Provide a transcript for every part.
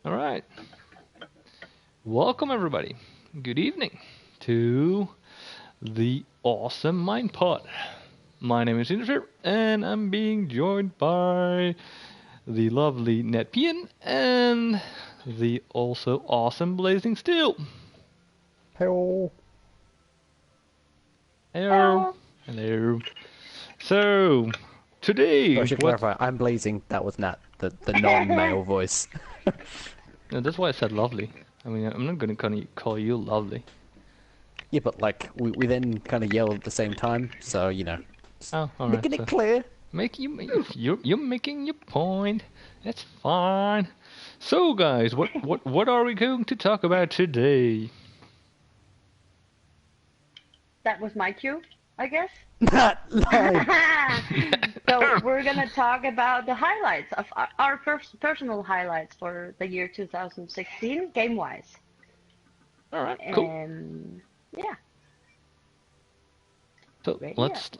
All right. Welcome, everybody. Good evening to the awesome minepod. My name is Innersphere, and I'm being joined by the lovely Natpigen and the also awesome Blazing Steel. Hello. Hello. Hello. So, today, I should clarify, I'm Blazing, that was Nat, the non-male voice. No, that's why I said lovely. I mean, I'm not gonna call you lovely. Yeah, but like, we then kind of yell at the same time, so, you know. Oh, all right. Making So it clear. you're making your point. That's fine. So, guys, what are we going to talk about today? That was my cue, I guess. Not live. So we're gonna talk about the highlights of our personal highlights for the year 2016, game-wise. All right, cool. And yeah. So Right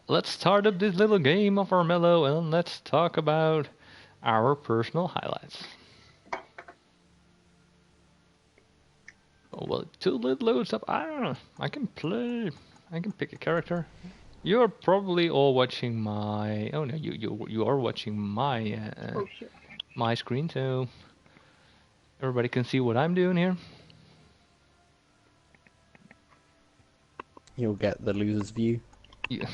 let's start up this little game of Armello and let's talk about our personal highlights. Oh, well, till it loads up, I don't know. I can play. I can pick a character. You're probably all watching my. Oh no, you are watching my Oh shit. my screen, so everybody can see what I'm doing here. You'll get the loser's view. Yeah,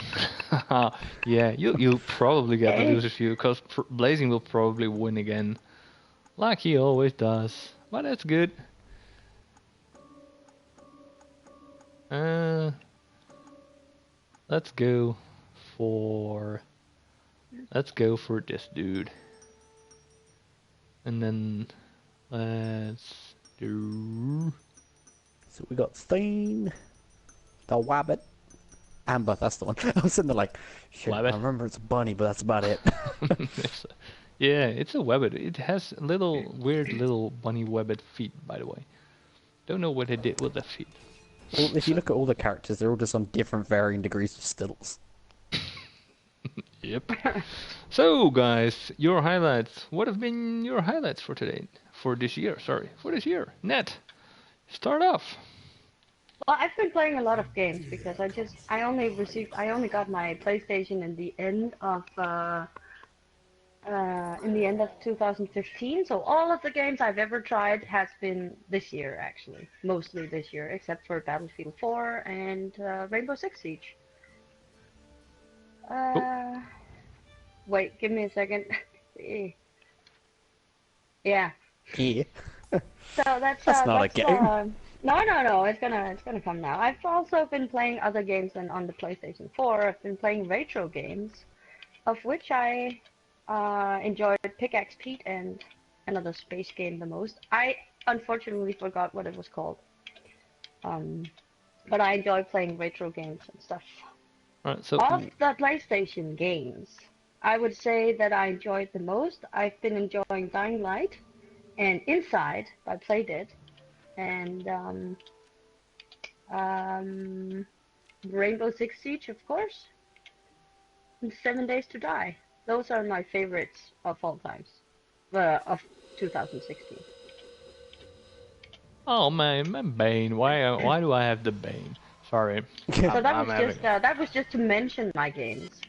yeah, you'll probably get the loser's view because Blazing will probably win again, like he always does. But that's good. Let's go for this dude, and then let's do. So we got Steen, the Wabbit, Amber, that's the one. I was sitting there like, shit, Wabbit. I remember it's a bunny, but that's about it. Yeah, it's a webbit. It has little weird little bunny webbit feet, by the way. Don't know what it did with the feet. Well, if you look at all the characters, they're all just on different varying degrees of stills. Yep. So, guys, your highlights. What have been your highlights for today? For this year, sorry. For this year. Net, start off. Well, I've been playing a lot of games because I only got my PlayStation in the end of 2015. So all of the games I've ever tried has been this year, actually, mostly this year, except for Battlefield 4 and Rainbow Six Siege. Wait, give me a second. Yeah. Yeah. So that's not a game. No. It's gonna come now. I've also been playing other games than on the PlayStation 4. I've been playing retro games, of which I enjoyed Pickaxe Pete and another space game the most. I unfortunately forgot what it was called. But I enjoy playing retro games and stuff. Alright, so Of the PlayStation games, I would say that I enjoyed the most. I've been enjoying Dying Light and Inside by Playdead, and Rainbow Six Siege, of course, and 7 Days to Die. Those are my favorites of all times, of 2016. oh man, my Bane. Why do I have the Bane? Sorry. So that I'm was just to mention my games.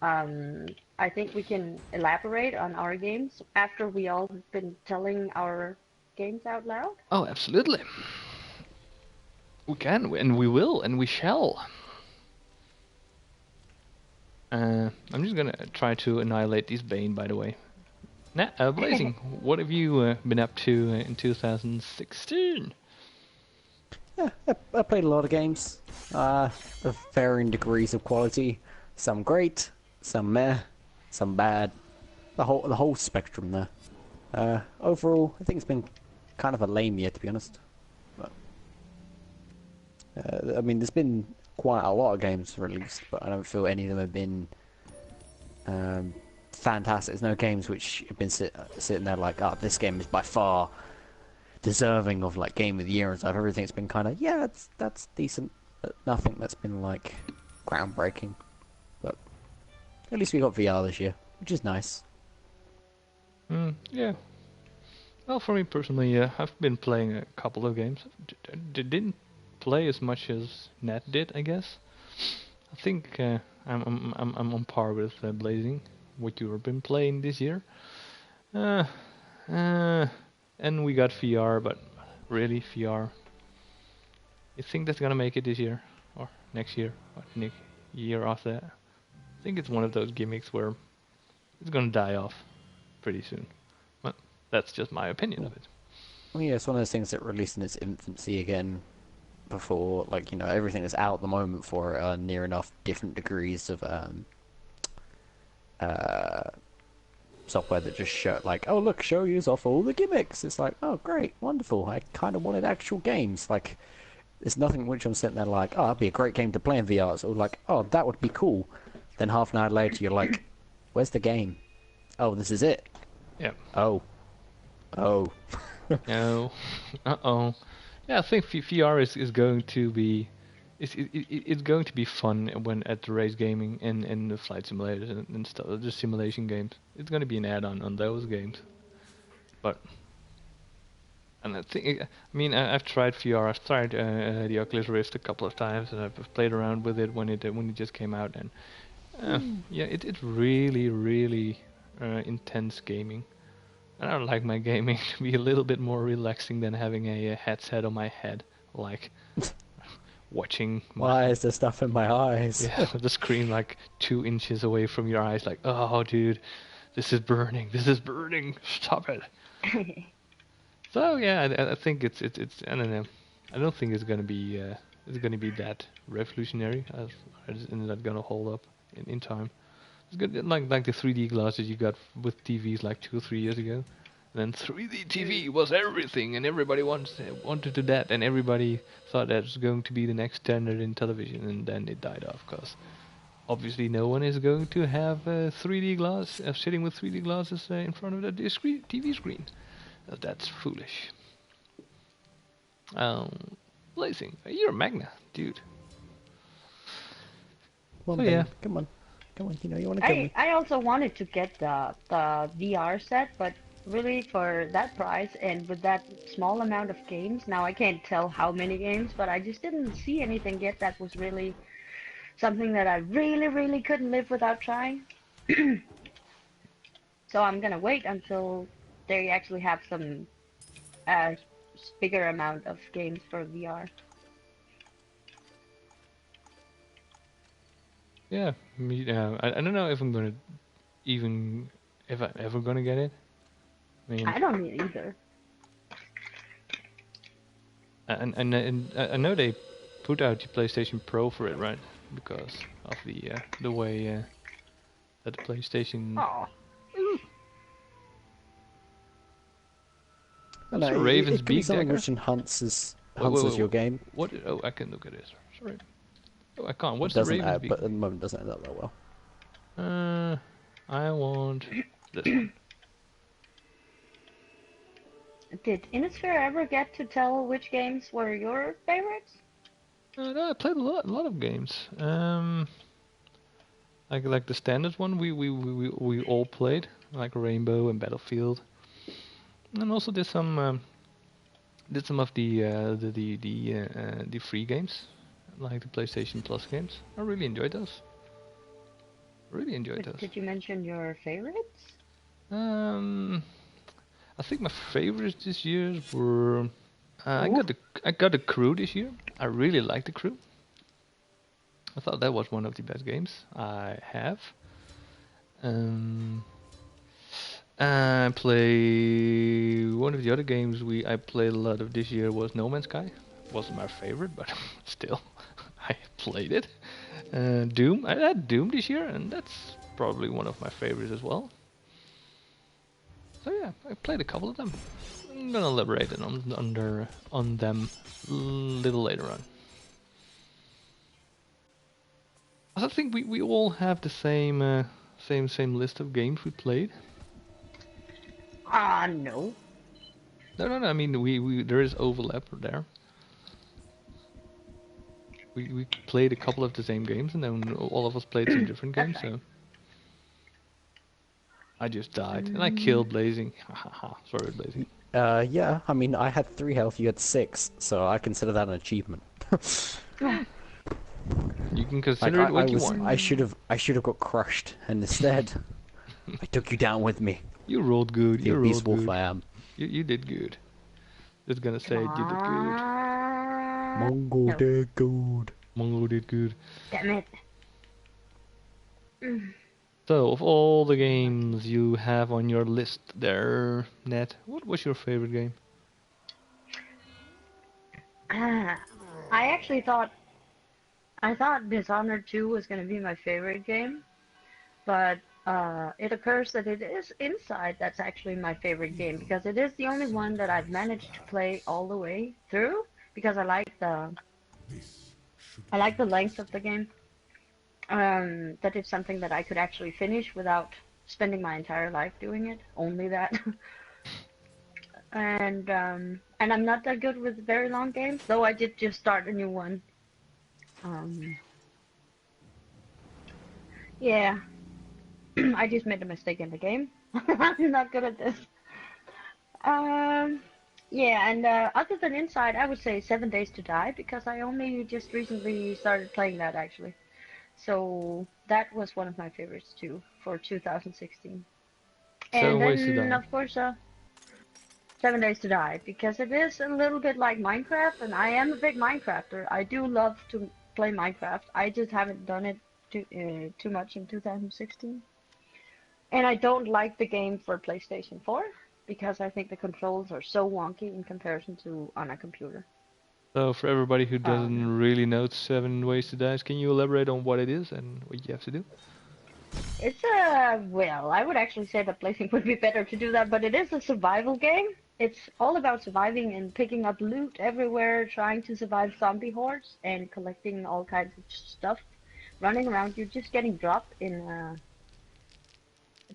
I think we can elaborate on our games after we all have been telling our games out loud. Oh, absolutely. We can, and we will, and we shall. I'm just gonna try to annihilate this Bane, by the way. Blazing, what have you been up to in 2016? Yeah, I played a lot of games, of varying degrees of quality. Some great, some meh, some bad. The whole spectrum there. Overall, I think it's been kind of a lame year, to be honest. But, I mean, there's been quite a lot of games released, but I don't feel any of them have been fantastic. There's no games which have been sitting there like, oh, this game is by far deserving of like game of the year and stuff. Everything's been kind of, yeah, that's decent, but nothing that's been like groundbreaking. But at least we got VR this year, which is nice. Yeah. Well, for me personally, I've been playing a couple of games. Didn't play as much as Nat did, I guess. I think I'm on par with Blazing, what you've been playing this year. Uh, and we got VR, but really VR. You think that's gonna make it this year or next year or next year after that? I think it's one of those gimmicks where it's gonna die off pretty soon. But that's just my opinion of it. Well, yeah, it's one of those things that released in its infancy again before, like, everything that's out at the moment for it are near enough different degrees of uh, software that just show, like, oh, look, show you off all the gimmicks. It's like, oh, great, wonderful. I kind of wanted actual games. Like, there's nothing which I'm sitting there like, oh, that'd be a great game to play in VR. It's all like, oh, that would be cool. Then half an hour later, you're like, where's the game? Oh, this is it. Yeah. Oh. No. Uh-oh. Yeah, I think VR is going to be it's going to be fun when at the race gaming and the flight simulators and stuff, the simulation games. It's going to be an add-on on those games. But and I think I've tried VR. I've tried the Oculus Rift a couple of times, and I've played around with it when it just came out, and yeah, it's really intense gaming. And I don't like my gaming to be a little bit more relaxing than having a headset on my head, like watching. Why is there stuff in my eyes? Yeah, the screen like 2 inches away from your eyes, like, oh, dude, this is burning, stop it. So yeah, I think it's I don't know. I don't think it's gonna be that revolutionary as it's not gonna hold up in time. It's good, like the 3D glasses you got with TVs like 2 or 3 years ago. And then 3D TV was everything, and everybody wanted to that, and everybody thought that was going to be the next standard in television, and then it died off because obviously no one is going to have 3D glass sitting with 3D glasses in front of the TV screen. That's foolish. Blazing, you're a Magna, dude. Come on, So, yeah. Come on, you want to go. I also wanted to get the VR set, but really for that price and with that small amount of games, now I can't tell how many games, but I just didn't see anything yet that was really something that I really couldn't live without trying. So I'm gonna wait until they actually have some bigger amount of games for VR. Yeah, I don't know if I'm gonna if I'm ever gonna get it. I don't need either. And I know they put out the PlayStation Pro for it, right? Because of the way that the PlayStation. Oh. What's No, a Raven's it could be Beak something dagger? which enhances Wait. your game. What? Oh, I can look at it. Sorry. Oh, I can't. What's It the doesn't, Raven's Beak? but at the moment doesn't end up that well. I want this one. Did Innersphere ever get to tell which games were your favorites? No, I played a lot of games. Like the standard one we all played, like Rainbow and Battlefield, and also did some of the free games, like the PlayStation Plus games. I really enjoyed those. Did you mention your favorites? I think my favorites this year were. I got the Crew this year. I really liked the Crew. I thought that was one of the best games I have. I play one of the other games I played a lot of this year was No Man's Sky. Wasn't my favorite, but still, I played it. Doom. I had Doom this year, and that's probably one of my favorites as well. So yeah, I played a couple of them. I'm gonna elaborate on them a little later on. I think we all have the same list of games we played. No. No. I mean, we there is overlap there. We played a couple of the same games, and then all of us played some different games. So I just died, and I killed Blazing. Sorry, Blazing. Yeah, I mean, I had 3 health, you had 6, so I consider that an achievement. You can Like, consider it what you was, want. I should have got crushed, and instead, I took you down with me. You rolled good. The You beast rolled wolf good. I am. You did good. Just gonna say Come you did good. on. Mongo No. did good. Mongo did good. Damn it. Mm. So, of all the games you have on your list there, Ned, what was your favorite game? Ah, I actually thought Dishonored 2 was going to be my favorite game, but it occurs that it is Inside that's actually my favorite game because it is the only one that I've managed to play all the way through because I like the length of the game. That it's something that I could actually finish without spending my entire life doing it. Only that. And I'm not that good with very long games, though I did just start a new one. Um, yeah, I just made a mistake in the game. I'm not good at this. Um, yeah, and other than Inside, I would say 7 Days to Die because I only just recently started playing that actually. So that was one of my favorites too for 2016. And 7 Ways to then Die. of course 7 Days to Die because it is a little bit like Minecraft, and I am a big Minecrafter. I do love to play Minecraft. I just haven't done it too much in 2016. And I don't like the game for PlayStation 4 because I think the controls are so wonky in comparison to on a computer. So, for everybody who doesn't Um, really know 7 Ways to Die, can you elaborate on what it is and what you have to do? it's well, I would actually say that PlayStation would be better to do that, but it is a survival game. It's all about surviving and picking up loot everywhere, trying to survive zombie hordes and collecting all kinds of stuff, running around. You're just getting dropped in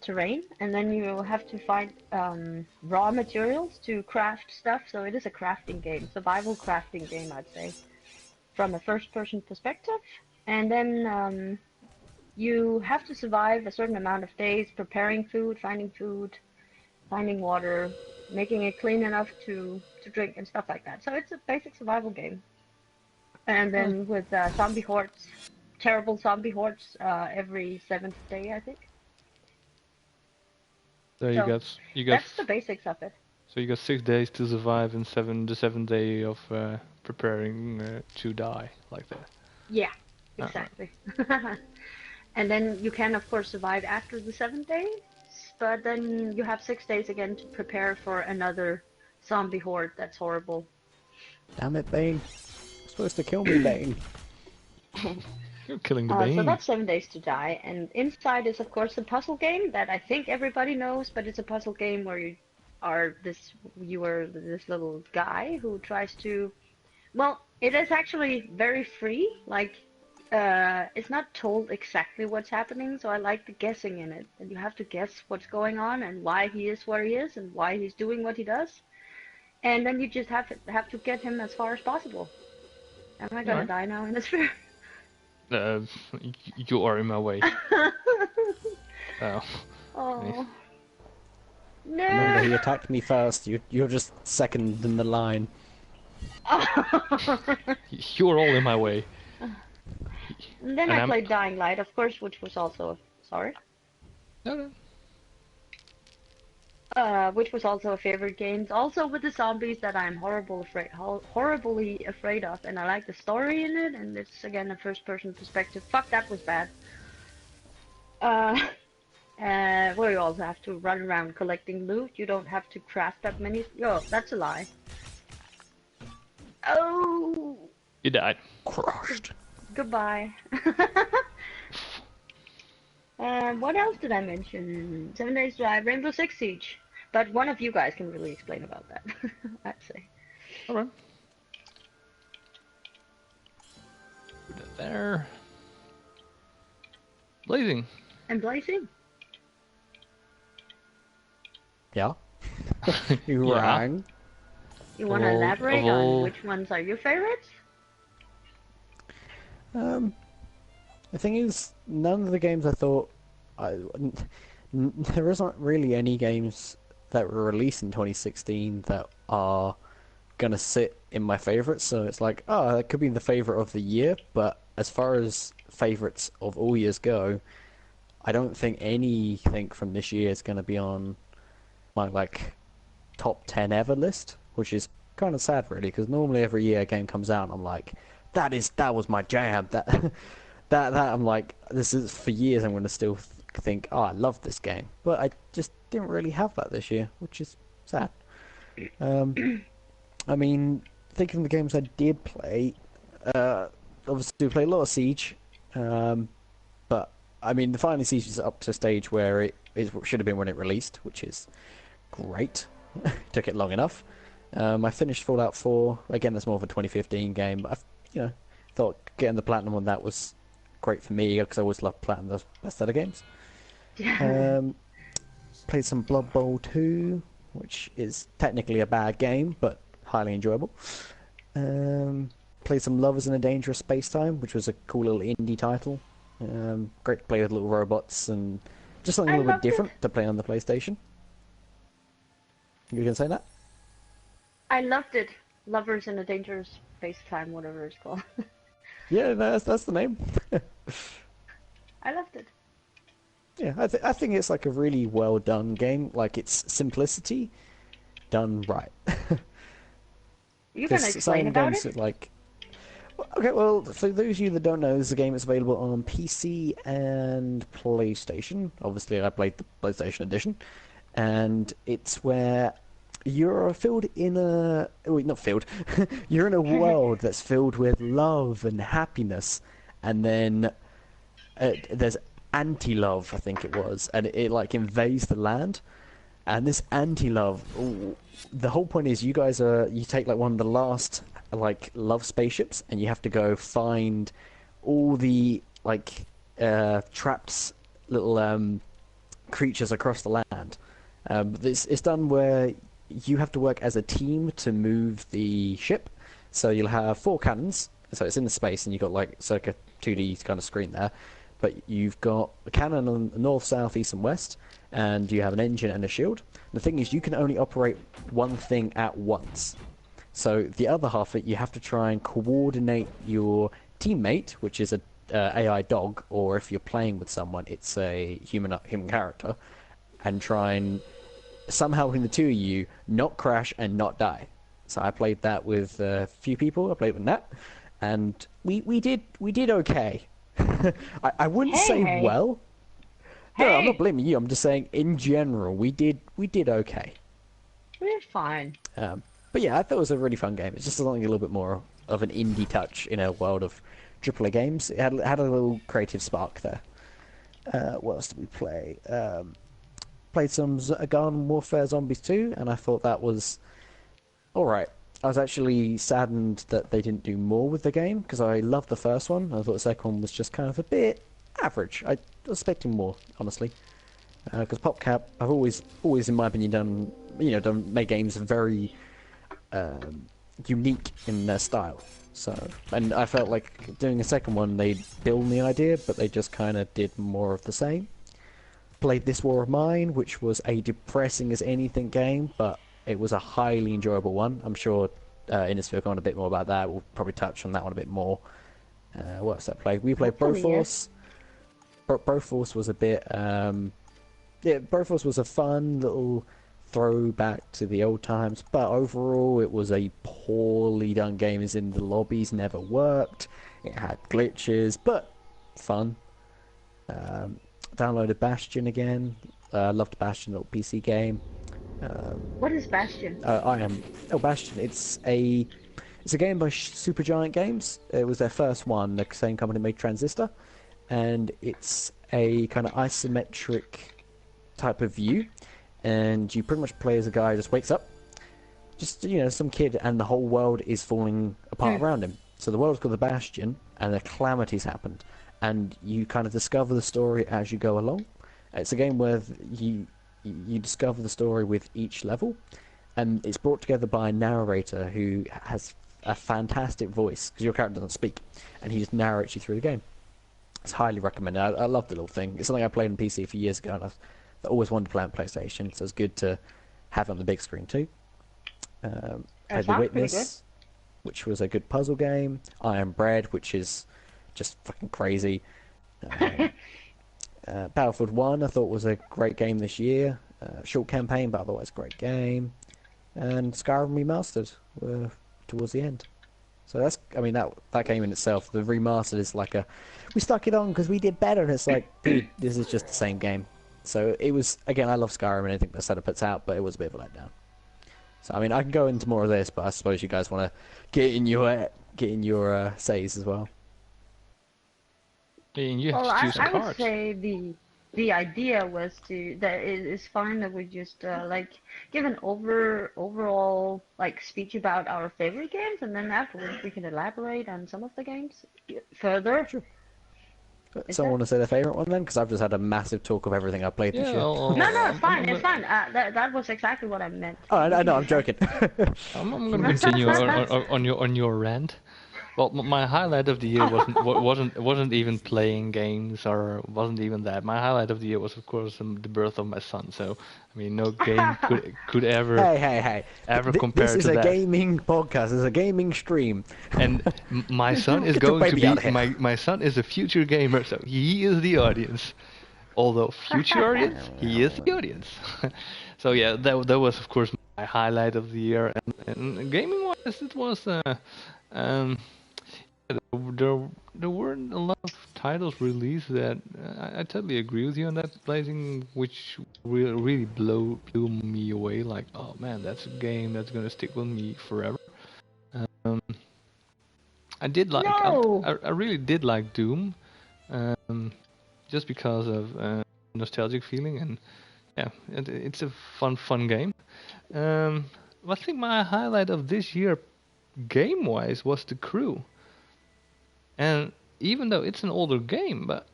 terrain, and then you have to find raw materials to craft stuff. So it is a crafting game, survival crafting game, I'd say, from a first-person perspective. And then you have to survive a certain amount of days preparing food, finding water, making it clean enough to drink and stuff like that. So it's a basic survival game. And Oh. then with zombie hordes, terrible zombie hordes every 7th day, I think. So you So got you got that's the basics of it. so you got 6 days to survive, and the 7th day of preparing to die, like that. Yeah, Alright. exactly. And then you can, of course, survive after the 7 days, but then you have 6 days again to prepare for another zombie horde that's horrible. Damn it, Bane. You're supposed to kill me, Bane. You're killing the So Bane. that's 7 Days to Die, and Inside is, of course, a puzzle game that I think everybody knows, but it's a puzzle game where you are this little guy who tries to, well, it is actually very free, like, it's not told exactly what's happening, so I like the guessing in it, and you have to guess what's going on and why he is where he is and why he's doing what he does, and then you just have to get him as far as possible. Am I gonna Alright. die now in this sphere? You are in my way. Oh. Oh. Remember, he No. attacked me first. You're just second in the line. You're all in my way. And then And I I'm- played Dying Light, of course, which was also sorry, No. which was also a favorite game. Also with the zombies that I'm horribly afraid of, and I like the story in it. And it's again a first-person perspective. Fuck, that was bad. Where you also have to run around collecting loot. You don't have to craft that many. Oh, that's a lie. Oh, You died. Crushed. goodbye. What else did I mention? 7 Days Drive, Rainbow Six Siege. But one of you guys can really explain about that, I'd say. Alright. Put that there. Blazing. And Blazing? Yeah. You Yeah. rang. You want to Of all- elaborate of on all- which ones are your favorites? The thing is, none of the games I thought, there isn't really any games that were released in 2016 that are gonna sit in my favorites. So it's like, oh, that could be the favorite of the year. But as far as favorites of all years go, I don't think anything from this year is gonna be on my like top 10 ever list, which is kind of sad, really, because normally every year a game comes out, and I'm like, that was my jam. That I'm like, this is for years. I'm going to still think, oh, I love this game, but I just didn't really have that this year, which is sad. I mean, thinking of the games I did play, obviously we played a lot of Siege, but I mean, the Final Siege is up to a stage where it should have been when it released, which is great. Took it long enough. I finished Fallout 4. Again, that's more of a 2015 game, but I thought getting the platinum on that was great for me because I always love platinum, the best out of games. Played some Blood Bowl 2, which is technically a bad game, but highly enjoyable. Played some Lovers in a Dangerous Space-Time, which was a cool little indie title. Great to play with little robots and just something a little bit different to play on the PlayStation. You gonna say that? I loved it. Lovers in a Dangerous Space-Time, whatever it's called. Yeah, that's the name. I loved it. Yeah, I think it's like a really well done game. Like, it's simplicity done right. You can explain about it? Like, okay, well, for those of you that don't know, this is a game that's available on PC and PlayStation. Obviously, I played the PlayStation edition, and it's where you're filled in a... Wait, not filled. You're in a world that's filled with love and happiness, and then there's anti-love, I think it was, and it like invades the land. And this anti-love, the whole point is you take like one of the last like love spaceships, and you have to go find all the like trapped little creatures across the land. It's done where you have to work as a team to move the ship. So you'll have 4 cannons, so it's in the space, and you've got like circa 2D kind of screen there. But you've got a cannon on the north, south, east, and west, and you have an engine and a shield. The thing is, you can only operate one thing at once. So the other half of it, you have to try and coordinate your teammate, which is a AI dog, or if you're playing with someone, it's a human character, and try and somehow between the two of you not crash and not die. So I played that with a few people. I played with Nat, and we did okay. I wouldn't say well. No, I'm not blaming you. I'm just saying in general we did okay. We're fine. But yeah, I thought it was a really fun game. It's just something a little bit more of an indie touch in a world of AAA games. It had a little creative spark there. What else did we play? Played some Garden Warfare Zombies 2, and I thought that was alright. I was actually saddened that they didn't do more with the game, because I loved the first one. I thought the second one was just kind of a bit average. I was expecting more, honestly. Because PopCap, I've always, in my opinion, made games very unique in their style. So, and I felt like doing a second one, they'd build the idea, but they just kind of did more of the same. Played This War of Mine, which was a depressing as anything game, but it was a highly enjoyable one. I'm sure Innersphere will go on a bit more about that. We'll probably touch on that one a bit more. What else did I play? We played Broforce. Broforce was a bit... Broforce was a fun little throwback to the old times, but overall it was a poorly done game, as in the lobbies never worked. It had glitches, but fun. Downloaded Bastion again. Loved Bastion, little PC game. What is Bastion? Bastion. It's a game by Supergiant Games. It was their first one. The same company made Transistor, and it's a kind of isometric type of view, and you pretty much play as a guy who just wakes up, just some kid, and the whole world is falling apart around him. So the world's called the Bastion, and a calamity's happened, and you kind of discover the story as you go along. It's a game where you discover the story with each level, and it's brought together by a narrator who has a fantastic voice, because your character doesn't speak, and he just narrates you through the game. It's highly recommended. I love the little thing. It's something I played on PC a few years ago, and I always wanted to play on PlayStation, so it's good to have it on the big screen too. Played The sounds pretty Witness, which was a good puzzle game. Iron Bread, which is just fucking crazy. Battlefield 1 I thought was a great game this year. Short campaign, but otherwise great game. And Skyrim Remastered towards the end. So that's, I mean, that game in itself, the remastered is like we stuck it on because we did better, and it's like, dude, this is just the same game. So it was, again, I love Skyrim and anything Bethesda puts out, but it was a bit of a letdown. So I mean, I can go into more of this, but I suppose you guys want to get in your says as well. You have Well, to I, choose I would cards. say the idea was that it's fine that we just like give an overall like speech about our favorite games, and then afterwards we can elaborate on some of the games further. Sure. Is Someone that- want to say their favourite one then? Because I've just had a massive talk of everything I've played this year. No, it's fine. It's fine. That was exactly what I meant. Oh, I know, I'm joking. I'm going to continue on your rant. Well, my highlight of the year wasn't even playing games, or wasn't even that. My highlight of the year was, of course, the birth of my son. So, I mean, no game could ever Hey. ever compare this is to a that. gaming podcast. It's a gaming stream. And my son is Get your going to baby out be here. my son is a future gamer, so he is the audience. Although future audience, he is the audience. So yeah, that was of course my highlight of the year. And gaming wise, it was there weren't a lot of titles released that I totally agree with you on that, Blazing, which really blew me away. Like, oh man, that's a game that's gonna stick with me forever. I did like No! I really did like Doom, just because of nostalgic feeling, and yeah, it's a fun game. I think my highlight of this year, game-wise, was The Crew. And even though it's an older game, but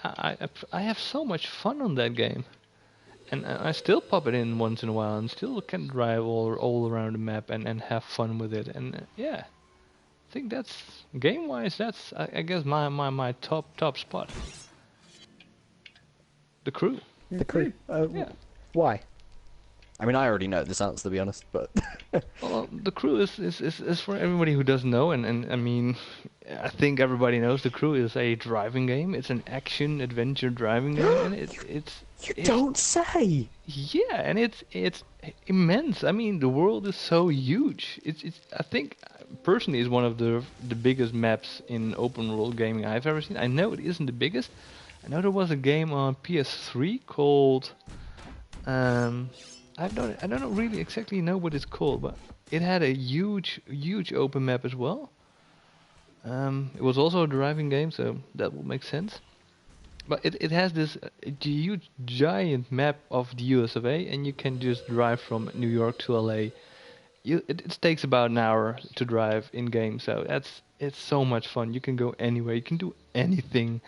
I have so much fun on that game, and I still pop it in once in a while, and still can drive all around the map and have fun with it. And yeah, I think that's game-wise. That's I guess my top spot. The Crew. The Crew. Yeah. Why? I mean, I already know this answer, to be honest, but... Well, The Crew is for everybody who doesn't know, and I mean, I think everybody knows The Crew is a driving game. It's an action-adventure driving game, and it's don't say! yeah, and it's immense. I mean, the world is so huge. It's I think personally is one of the biggest maps in open world gaming I've ever seen. I know it isn't the biggest. I know there was a game on PS3 called I don't really exactly know what it's called, but it had a huge open map as well. It was also a driving game, so that will make sense. But it has this huge giant map of the US of A, and you can just drive from New York to LA. It takes about an hour to drive in game, so it's so much fun. You can go anywhere, you can do anything.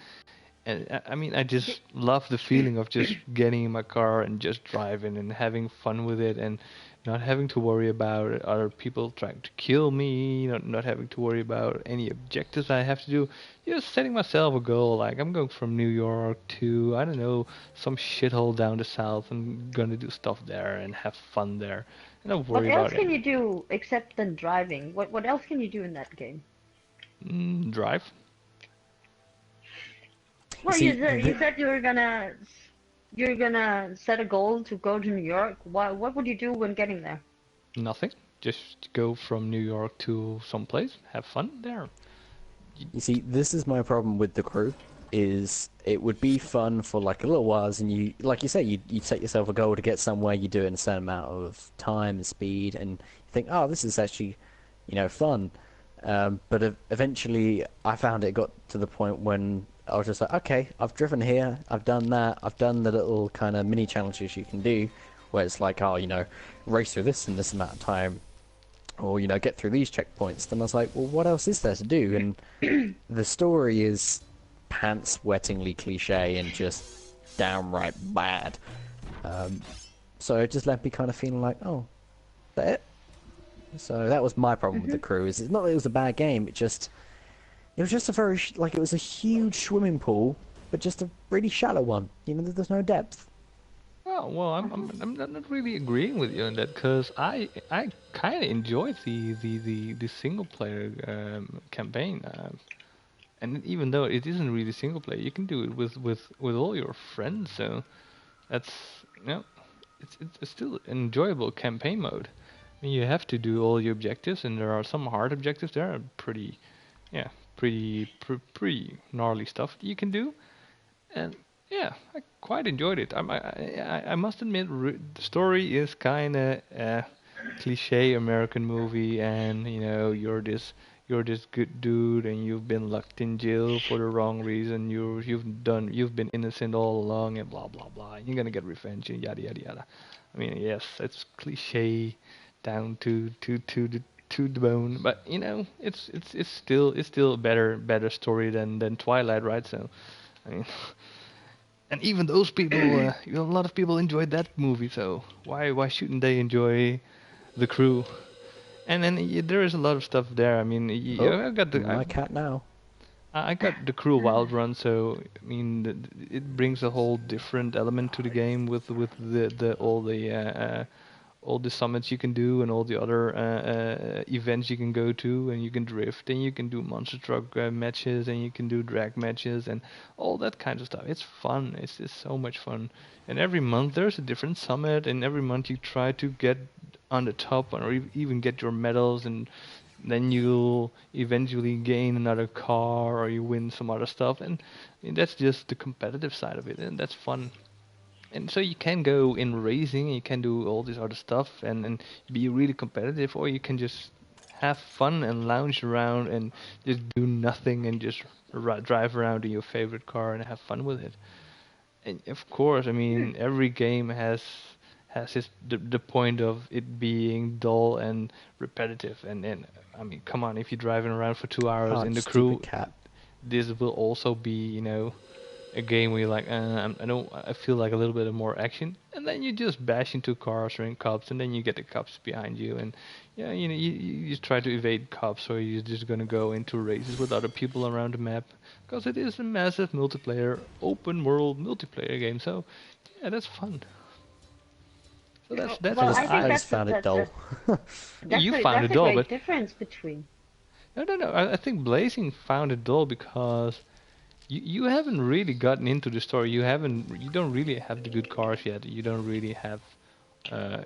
And I mean, I just love the feeling of just getting in my car and just driving and having fun with it, and not having to worry about other people trying to kill me, not having to worry about any objectives I have to do. Just setting myself a goal, like I'm going from New York to, I don't know, some shithole down the south, and gonna do stuff there and have fun there, and not What worry else about can it. you do except than driving? What else can you do in that game? Drive. Well, See, you said you're gonna set a goal to go to New York. What would you do when getting there? Nothing. Just go from New York to some place, have fun there. You see, this is my problem with The Crew, is it would be fun for like a little while, and you, like you say, you set yourself a goal to get somewhere, you do it in a certain amount of time and speed, and you think, oh, this is actually, fun. But eventually, I found it got to the point when I was just like, okay, I've driven here, I've done that, I've done the little kind of mini challenges you can do, where it's like, oh, race through this in this amount of time, or, get through these checkpoints. Then I was like, well, what else is there to do? And the story is pants-wettingly cliche and just downright bad. So it just left me kind of feeling like, oh, is that it? So that was my problem with The Crew, is it's not that it was a bad game, it was just a very, it was a huge swimming pool, but just a really shallow one. There's no depth. Oh well, I'm not really agreeing with you on that because I kind of enjoyed the single player campaign, and even though it isn't really single player, you can do it with all your friends. So that's you know, it's still an enjoyable campaign mode. I mean, you have to do all your objectives, and there are some hard objectives. There are pretty, yeah, pretty gnarly stuff that you can do, and yeah, I quite enjoyed it. I must admit, the story is kind of a cliche American movie, and you know, you're this good dude, and you've been locked in jail for the wrong reason. You've been innocent all along, and blah blah blah. And you're gonna get revenge, and yada yada yada. I mean, yes, it's cliche down to the bone, but you know, it's still a better story than Twilight, right? So, I mean. And even those people, you know, a lot of people enjoyed that movie, so why shouldn't they enjoy The Crew? And then there is a lot of stuff there. I mean, Oh, I got my cat now. I got The Crew Wild Run, so I mean, it brings a whole different element to the game with all the summits you can do and all the other events you can go to, and you can drift and you can do monster truck matches and you can do drag matches and all that kind of stuff. It's fun. It's just so much fun. And every month there's a different summit, and every month you try to get on the top or even get your medals, and then you'll eventually gain another car or you win some other stuff. And I mean, that's just the competitive side of it, and that's fun. And so you can go in racing, and you can do all this other stuff and be really competitive, or you can just have fun and lounge around and just do nothing and just drive around in your favorite car and have fun with it. And of course, I mean, every game has the point of it being dull and repetitive. And I mean, come on, if you're driving around for 2 hours in Can't, the stupid crew, cat. this will also be, you know, a game where you're like, I feel like a little bit of more action, and then you just bash into cars or in cops, and then you get the cops behind you, and yeah, you know, you try to evade cops, or you're just gonna go into races with other people around the map, because it is a massive multiplayer, open world multiplayer game. So yeah, that's fun. So that's Well, what I think I just that's found it dull. you found it that's a dull, great but difference between. no. I think Blazing found it dull because you haven't really gotten into the story. You don't really have the good cars yet. You don't really have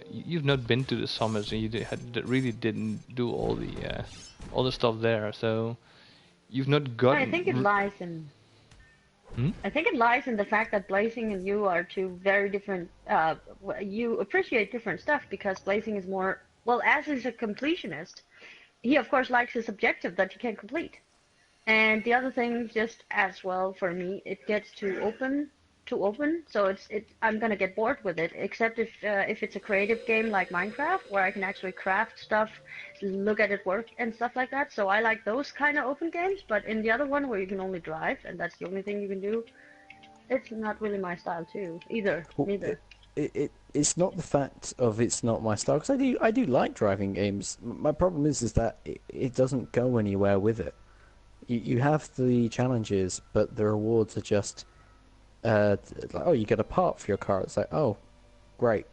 you've not been to the summits, and really didn't do all the stuff there. So you've not I think it gotten. lies in. Hmm? I think it lies in the fact that Blazing and you are two very different. You appreciate different stuff because Blazing is more. Well, as is a completionist, he of course likes his objective that you can complete. And the other thing, just as well for me, it gets too open. So I'm gonna get bored with it. Except if it's a creative game like Minecraft, where I can actually craft stuff, look at it work and stuff like that. So I like those kind of open games. But in the other one where you can only drive and that's the only thing you can do, it's not really my style too either. Well, Neither. it's not the fact of it's not my style, because I do like driving games. My problem is that it doesn't go anywhere with it. You have the challenges, but the rewards are just like, oh, you get a part for your car. It's like, oh, great.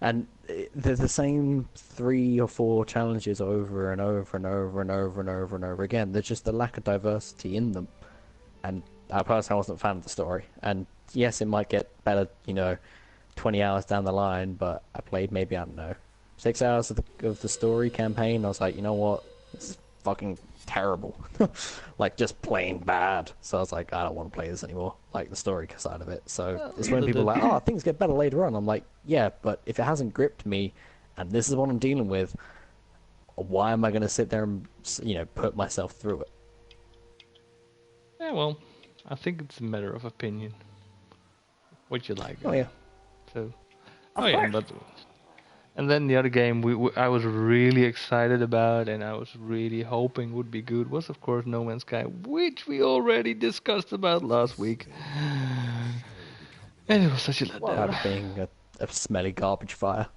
And they're the same 3 or 4 challenges over and over and over and over and over and over again. There's just a lack of diversity in them. And I personally wasn't a fan of the story. And yes, it might get better, 20 hours down the line, but I played maybe, I don't know, 6 hours of the story campaign. I was like, you know what? This is fucking terrible. Like, just plain bad. So I was like, I don't want to play this anymore. Like, the story side of it. So it's when people are like, oh, things get better later on. I'm like, yeah, but if it hasn't gripped me, and this is what I'm dealing with, why am I going to sit there and, put myself through it? Yeah, well, I think it's a matter of opinion. What you like. Oh, yeah. So, Of yeah, course. and then the other game I was really excited about and I was really hoping would be good was, of course, No Man's Sky, which we already discussed about last week. And it was such a letdown. About being a smelly garbage fire.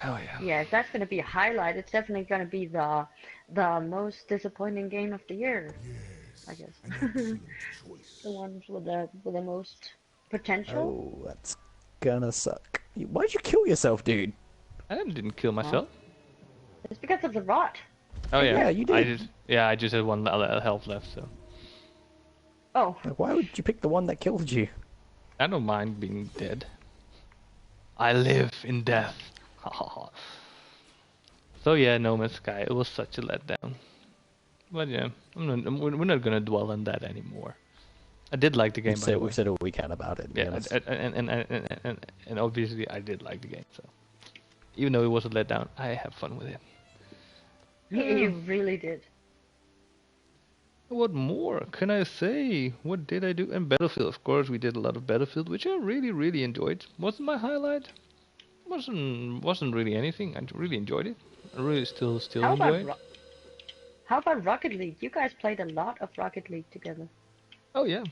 Oh yeah. Yeah, if that's gonna be a highlight, it's definitely gonna be the most disappointing game of the year, I guess. The ones with the most potential. Oh, that's gonna suck. Why'd you kill yourself, dude? I didn't kill myself. It's because of the rot. Oh yeah, Yeah, you did. I just had one health left, so Oh, Like, why would you pick the one that killed you? I don't mind being dead. I live in death. So yeah, No Man's Sky, it was such a letdown. But yeah, we're not gonna dwell on that anymore. I did like the game, by the way. We've said all we can about it. To be Yeah, honest. and obviously I did like the game. So even though it was a letdown, I have fun with it. you really did. What more can I say? What did I do? And Battlefield, of course, we did a lot of Battlefield, which I really enjoyed. Wasn't my highlight. Wasn't really anything. I really enjoyed it. I really still How enjoy about it. How about Rocket League? You guys played a lot of Rocket League together. Oh yeah.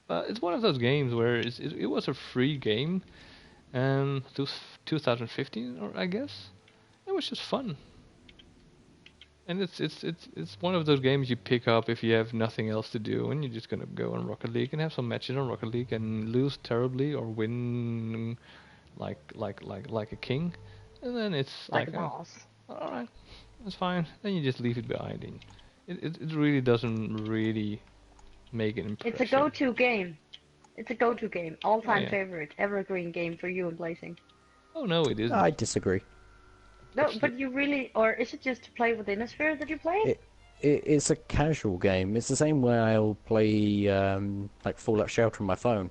It's one of those games where it was a free game, 2015, or I guess. It was just fun. And it's one of those games you pick up if you have nothing else to do, and you're just gonna go on Rocket League and have some matches on Rocket League and lose terribly or win like a king, and then it's Like like a boss. all right, that's fine. Then you just leave it behind. And it really doesn't really make an impression. It's a go-to game. It's a go-to game. All-time yeah. favorite, evergreen game for you and Blazing. Oh no, it isn't. I disagree. No, but you really, or is it just to play with Innersphere that you play? It's a casual game. It's the same way I'll play like Fallout Shelter on my phone.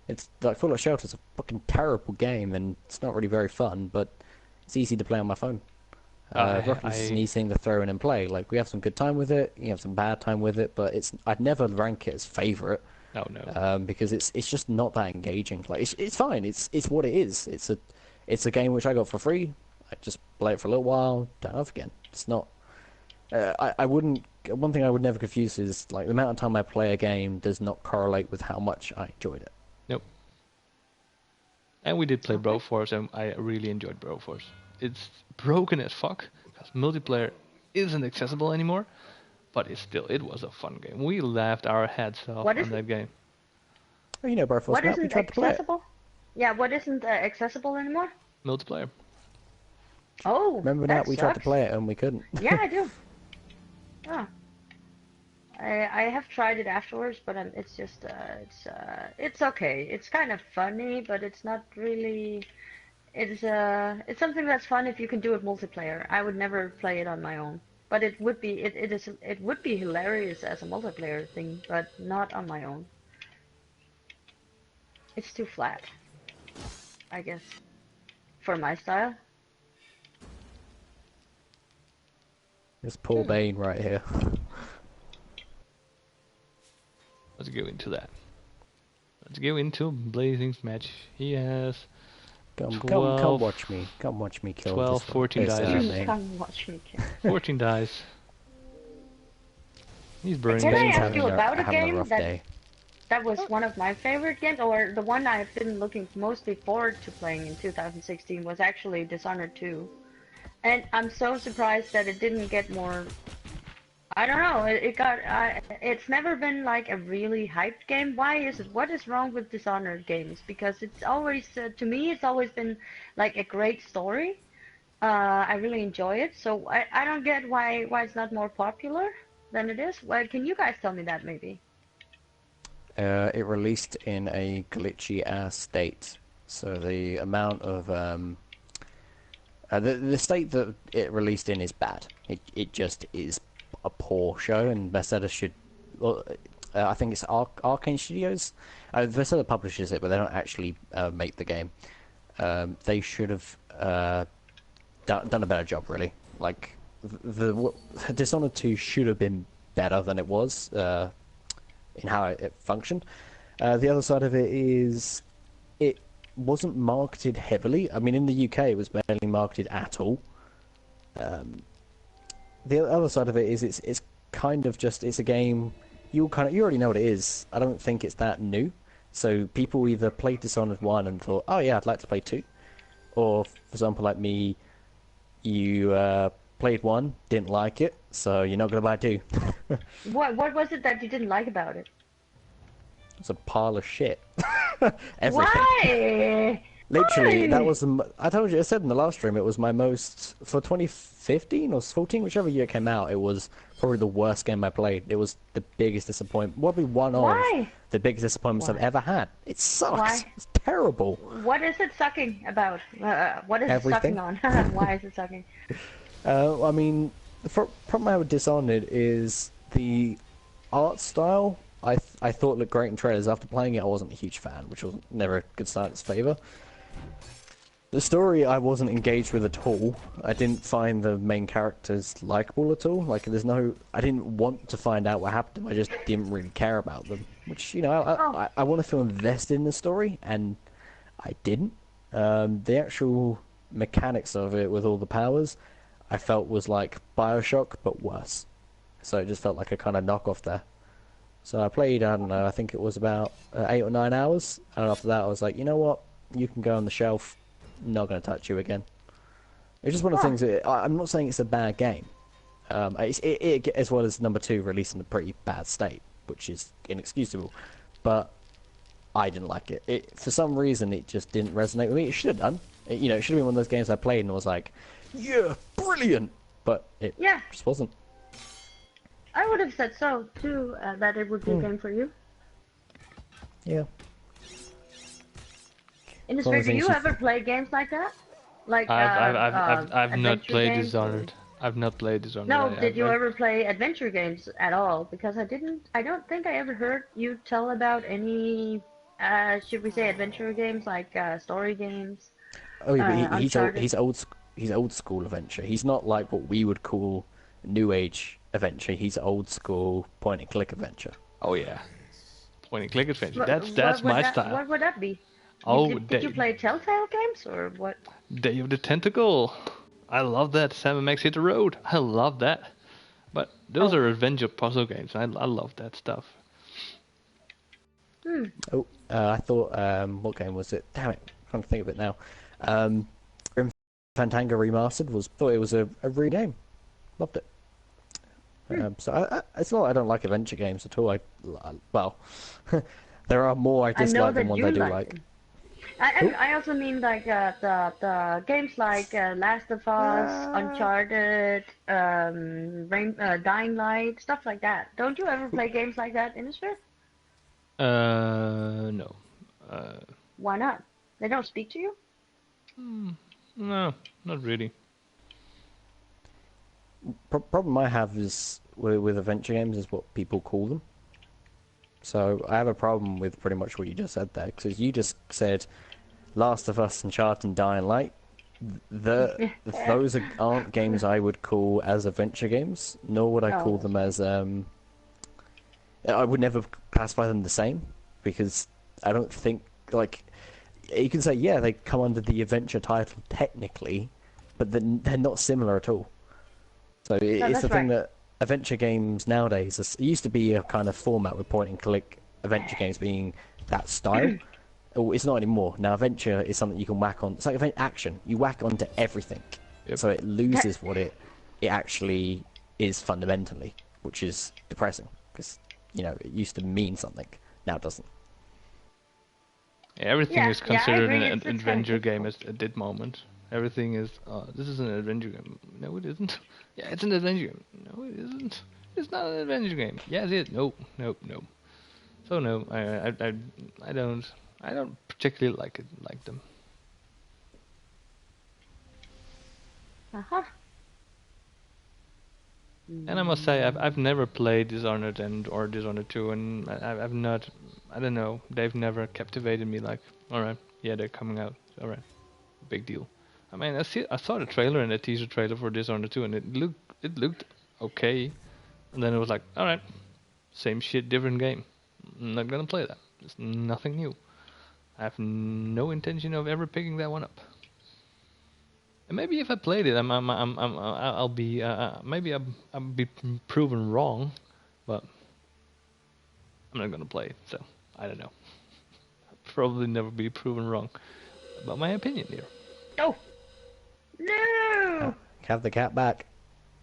It's like Fallout Shelter is a fucking terrible game, and it's not really very fun, but it's easy to play on my phone. Rocket League is an easy thing to throw in and play. Like, we have some good time with it, you have some bad time with it, but I'd never rank it as favorite. Oh no. Because it's just not that engaging. Like, it's fine. It's what it is. It's a game which I got for free. I just play it for a little while, turn it off again. It's not. I wouldn't. One thing I would never confuse is like the amount of time I play a game does not correlate with how much I enjoyed it. Nope. And we did play Broforce, and I really enjoyed Broforce. It's broken as fuck because multiplayer isn't accessible anymore, but it was a fun game. We laughed our heads off on that game. Oh, you know, Broforce. What We isn't tried to play it. accessible? Yeah, what isn't accessible anymore? Multiplayer. Oh, Remember that we tried to play it and we couldn't. Yeah, I do. Oh. I have tried it afterwards, but it's just it's okay. It's kind of funny, but it's not really. It's something that's fun if you can do it multiplayer. I would never play it on my own, but it would be it would be hilarious as a multiplayer thing, but not on my own. It's too flat, I guess, for my style. It's Paul Bain right here. Let's go into that. Let's go into Blazing's match. He has Come 12 watch me. Come watch me kill 12, this 14 this, dice. Bain. Come watch me kill. 14 dice. He's burning. Can I Bain's ask you about a having game rough that day. that was one of my favorite games, or the one I've been looking mostly forward to playing in 2016 was actually Dishonored 2. And I'm so surprised that it didn't get more. I don't know. It got. It's never been like a really hyped game. Why is it? What is wrong with Dishonored games? Because it's always, to me, it's always been like a great story. I really enjoy it. So I don't get why it's not more popular than it is. Well, can you guys tell me that maybe? It released in a glitchy ass state, so the amount of the state that it released in is bad. It just is a poor show, and Bethesda should. Well, I think it's Arcane Studios. Bethesda publishes it, but they don't actually make the game. They should have done a better job, really. Like Dishonored 2 should have been better than it was in how it functioned. The other side of it is it wasn't marketed heavily. I mean, in the UK, it was barely marketed at all. The other side of it is it's kind of just it's a game you already know what it is. I don't think it's that new. So people either played Dishonored 1 and thought, oh yeah, I'd like to play 2, or for example like me, you played 1, didn't like it, so you're not gonna buy 2. What was it that you didn't like about it? It's a pile of shit. Everything. Why? Literally, that Why? was I told you, I said in the last stream, it was my most, for 2015 or 14, whichever year it came out, it was probably the worst game I played. It was the biggest disappointment, probably one of Why? the biggest disappointments I've Why? ever had. It sucks. Why? It's terrible. What is it sucking about? What is it sucking Everything. on? Why is it sucking? I mean, the problem I have with Dishonored is the art style. I thought looked great in trailers. After playing it, I wasn't a huge fan, which was never a good sign in its favor. The story I wasn't engaged with at all. I didn't find the main characters likable at all. Like, I didn't want to find out what happened to them. I just didn't really care about them. Which, you know, I want to feel invested in the story, and I didn't. The actual mechanics of it with all the powers, I felt was like Bioshock, but worse. So it just felt like a kind of knockoff there. So I played, I don't know, I think it was about 8 or 9 hours, and after that I was like, you know what, you can go on the shelf, I'm not going to touch you again. It's just one of the things, I'm not saying it's a bad game. It, as well as number 2, released in a pretty bad state, which is inexcusable, but I didn't like it. For some reason, it just didn't resonate with me. It should have done. You know, it should have been one of those games I played and was like, yeah, brilliant! But it just wasn't. I would have said so too. That it would be a game for you. Yeah. Innersphere, do you ever play games like that? Like I've not adventure played games? Dishonored. I've not played Dishonored. No, did you ever play adventure games at all? Because I don't think I ever heard you tell about any, should we say adventure games, like story games? Oh yeah, but Uncharted. he's old school adventure. He's not like what we would call new age adventure. He's old school point and click adventure. Oh yeah, point and click adventure. What- That's what would my that- style. What would that be? Oh, Did you play Telltale games or what? Day of the Tentacle. I love that. Sam Max Hit the Road. I love that. But those are adventure puzzle games. I love that stuff. Oh, I thought, what game was it? Damn it, I'm trying to think of it now. Grim Fandango Remastered thought it was a real game. Loved it. So it's not I don't like adventure games at all. Well, there are more I dislike than ones I do like. I also mean like the games like Last of Us, Uncharted, Dying Light, stuff like that. Don't you ever play games like that, Innersphere? No. Why not? They don't speak to you? No, not really. Problem I have is with adventure games is what people call them. So I have a problem with pretty much what you just said there, because you just said Last of Us, Uncharted, and Dying Light. Those aren't games I would call as adventure games, nor would I call them as I would never classify them the same, because I don't think, like, you can say, yeah, they come under the adventure title technically, but they're not similar at all. So it's the thing that adventure games nowadays, it used to be a kind of format with point and click adventure games being that style. It's not anymore. Now adventure is something you can whack on. It's like action. You whack onto everything. Yep. So it loses what it actually is fundamentally, which is depressing, because, you know, it used to mean something. Now it doesn't. Everything is considered an it's adventure game at that moment. Everything is, this is an adventure game. No, it isn't. Yeah, it's an adventure game. No, it isn't. It's not an adventure game. Yes, it is. No. So no, I don't particularly like them. And I must say, I've never played Dishonored or Dishonored 2, and I've not. I don't know. They've never captivated me. Like, all right, yeah, they're coming out. All right, big deal. I mean, I saw the trailer and the teaser trailer for Dishonored 2, and it looked okay. And then it was like, all right, same shit, different game. I'm not gonna play that. It's nothing new. I have no intention of ever picking that one up. And maybe if I played it, I'll be maybe I'll be proven wrong, but I'm not gonna play it, so I don't know. I'll probably never be proven wrong about my opinion here. Oh! No! Have the cat back.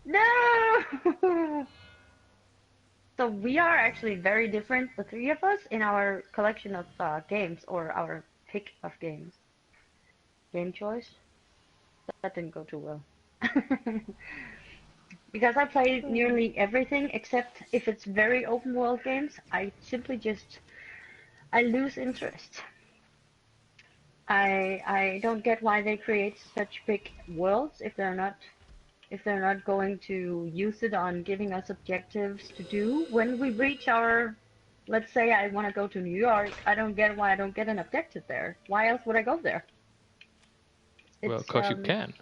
No! So we are actually very different, the three of us, in our collection of games or our pick of games. Game choice. That didn't go too well. Because I play nearly everything except if it's very open world games, I simply just I lose interest. I don't get why they create such big worlds if they're not going to use it on giving us objectives to do when we reach our, let's say I want to go to New York, I don't get why I don't get an objective there. Why else would I go there? Well, It's because you can.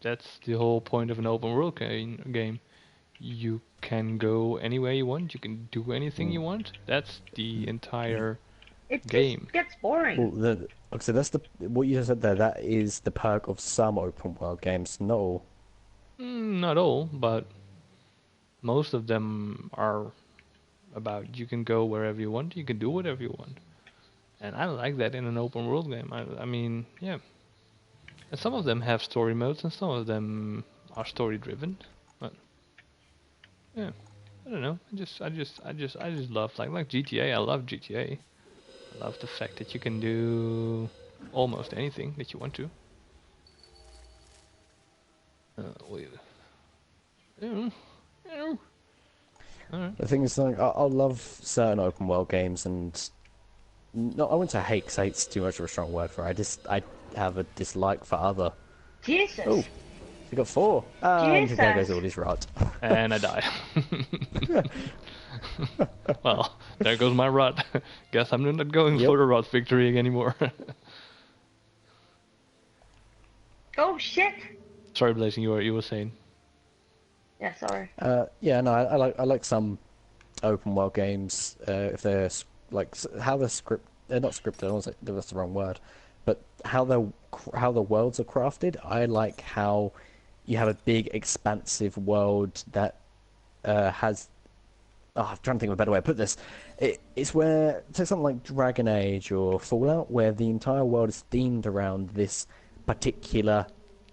That's the whole point of an open world game. You can go anywhere you want. You can do anything you want. That's the entire it game. just gets boring. Well, so that's what you just said there. That is the perk of some open world games. Not all. Not all, but most of them are about you can go wherever you want. You can do whatever you want. And I like that in an open world game. I mean, yeah. And some of them have story modes, and some of them are story driven. But yeah, I don't know. I just love like GTA. I love GTA. I love the fact that you can do almost anything that you want to. Wait. Alright. The thing is, like, I love certain open world games, and no, I wouldn't say hate, 'cause hate's too much of a strong word for it. I have a dislike for other. Jesus. Oh, you got 4. And there goes Jesus. all his rot. And I die. Well, there goes my rot. Guess I'm not going Yep. for the rot victory anymore. Oh shit. Sorry, Blazing, you were saying. Yeah, sorry. Yeah, no, I like some open world games if they're how they're they're not scripted. I don't want to say that's the wrong word, but how the worlds are crafted. I like how you have a big expansive world that has. Oh, I'm trying to think of a better way to put this. It's where take something like Dragon Age or Fallout, where the entire world is themed around this particular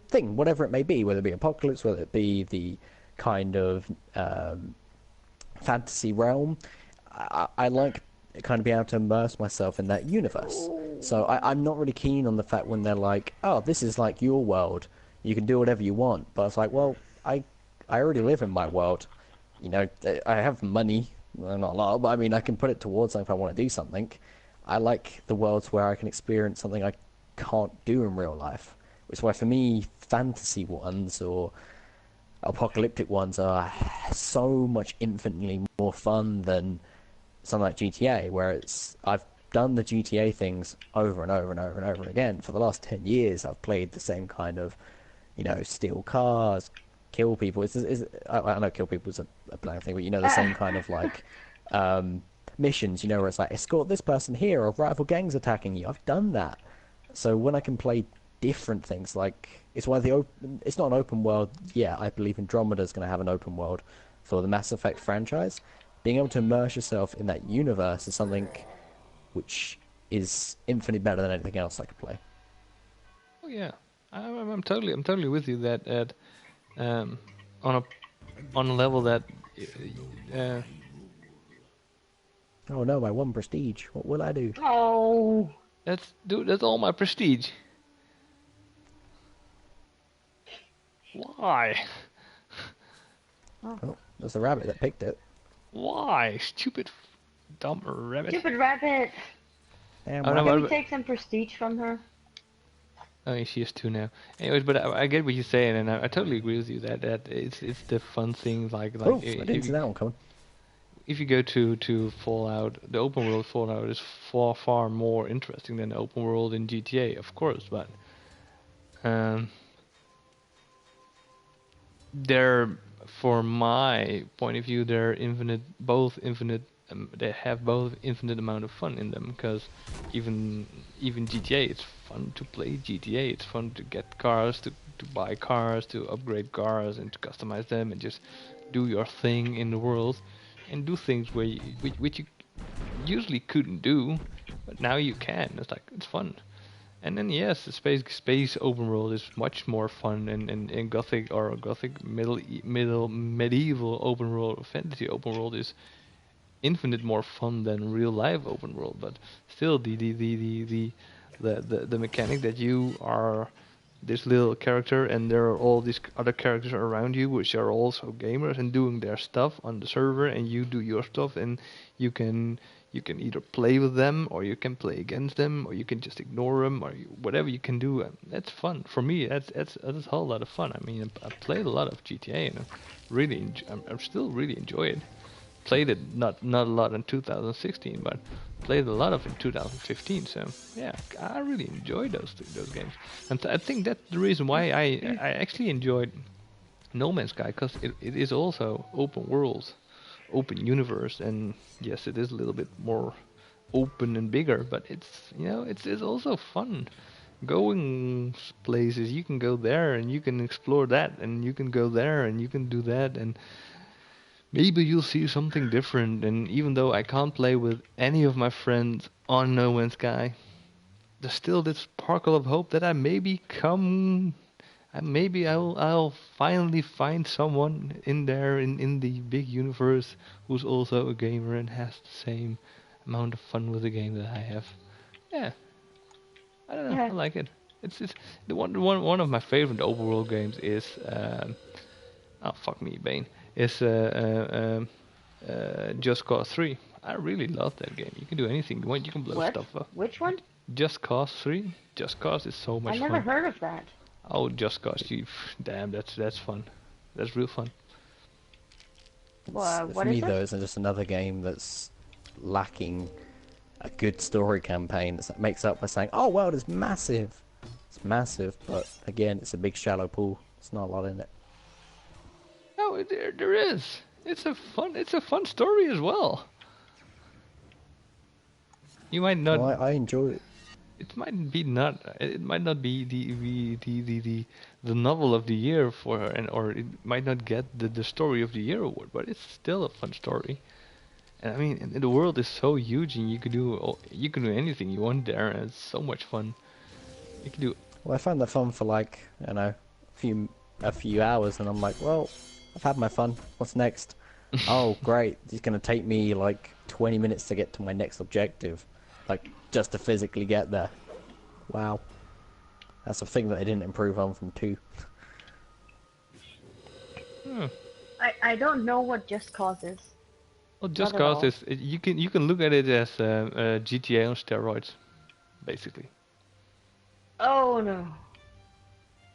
thing, whatever it may be, whether it be apocalypse, whether it be the kind of fantasy realm. I like kind of being able to immerse myself in that universe. So I'm not really keen on the fact when they're like, oh, this is like your world, you can do whatever you want. But it's like, well, I already live in my world. You know, I have money, well, not a lot, but I mean, I can put it towards if I want to do something. I like the worlds where I can experience something I can't do in real life. Which is why, for me, fantasy ones or apocalyptic ones are so much infinitely more fun than something like GTA, where I've done the GTA things over and over and over and over again. For the last 10 years, I've played the same kind of, steal cars, kill people. I know kill people is a blank thing, but the same kind of like missions, where it's like escort this person here, or rival gangs attacking you. I've done that. So when I can play different things, like it's why it's not an open world. Yeah, I believe Andromeda is going to have an open world for the Mass Effect franchise. Being able to immerse yourself in that universe is something which is infinitely better than anything else I could play. Oh yeah, I'm totally with you that on a level that Oh no, my 1 prestige. What will I do? Oh. that's all my prestige. Why? Oh, there's the rabbit that picked it. Why? Stupid, dumb rabbit. Stupid rabbit. Damn, Oh, no, Can but- we take some prestige from her? Oh, yeah, she has 2 now. Anyways, but I get what you're saying, and I totally agree with you that it's the fun things like Oh, I if didn't see you, that one coming. if you go to Fallout, the open world Fallout is far more interesting than the open world in GTA, of course, but they're, for my point of view, they're both infinite. They have both infinite amount of fun in them, because even GTA, it's fun to play GTA. It's fun to get cars, to buy cars, to upgrade cars, and to customize them, and just do your thing in the world, and do things which you usually couldn't do, but now you can. It's fun. And then yes, the space open world is much more fun, and Gothic or Gothic medieval open world or fantasy open world is infinite more fun than real life open world. But still, the mechanic that you are this little character and there are all these other characters around you which are also gamers and doing their stuff on the server, and you do your stuff, and you can either play with them or you can play against them or you can just ignore them, or whatever you can do. That's fun for me. That's a whole lot of fun. I mean, I played a lot of GTA and I'm still really enjoy it. Played it not a lot in 2016, but played a lot of in 2015. So yeah, I really enjoyed those games, and I think that's the reason why I actually enjoyed No Man's Sky, because it is also open world, open universe, and yes, it is a little bit more open and bigger, but it's also fun. Going places, you can go there and you can explore that, and you can go there and you can do that, and maybe you'll see something different. And even though I can't play with any of my friends on No Man's Sky, there's still this sparkle of hope that maybe I'll finally find someone in there in the big universe who's also a gamer and has the same amount of fun with the game that I have. Yeah, I don't know. I Yeah. like it. It's the one of my favorite overworld games is oh fuck me, Bane. Is Just Cause 3. I really love that game. You can do anything you want. You can blow What? stuff up. Which one? Just Cause 3. Just Cause is so much I never fun. heard of that. Oh, Just Cause. Damn, that's fun. That's real fun. Well, For what me, is though, it? it's just another game that's lacking a good story campaign that makes up for saying, "Oh, world is massive." It's massive, but again, it's a big shallow pool. It's not a lot in it. No, there is. It's a fun story as well. You might not. Well, I enjoy it. It might be not. It might not be the novel of the year or it might not get the story of the year award, but it's still a fun story. And I mean, and the world is so huge, and you can do anything you want there, and it's so much fun. You can do. Well, I found that fun for like, a few hours, and I'm like, well, I've had my fun. What's next? Oh, great! It's gonna take me like 20 minutes to get to my next objective, like just to physically get there. Wow, that's a thing that they didn't improve on from 2. Hmm. I don't know what Just Cause is. Well, Just Not at all. Cause is you can look at it as GTA on steroids, basically. Oh no.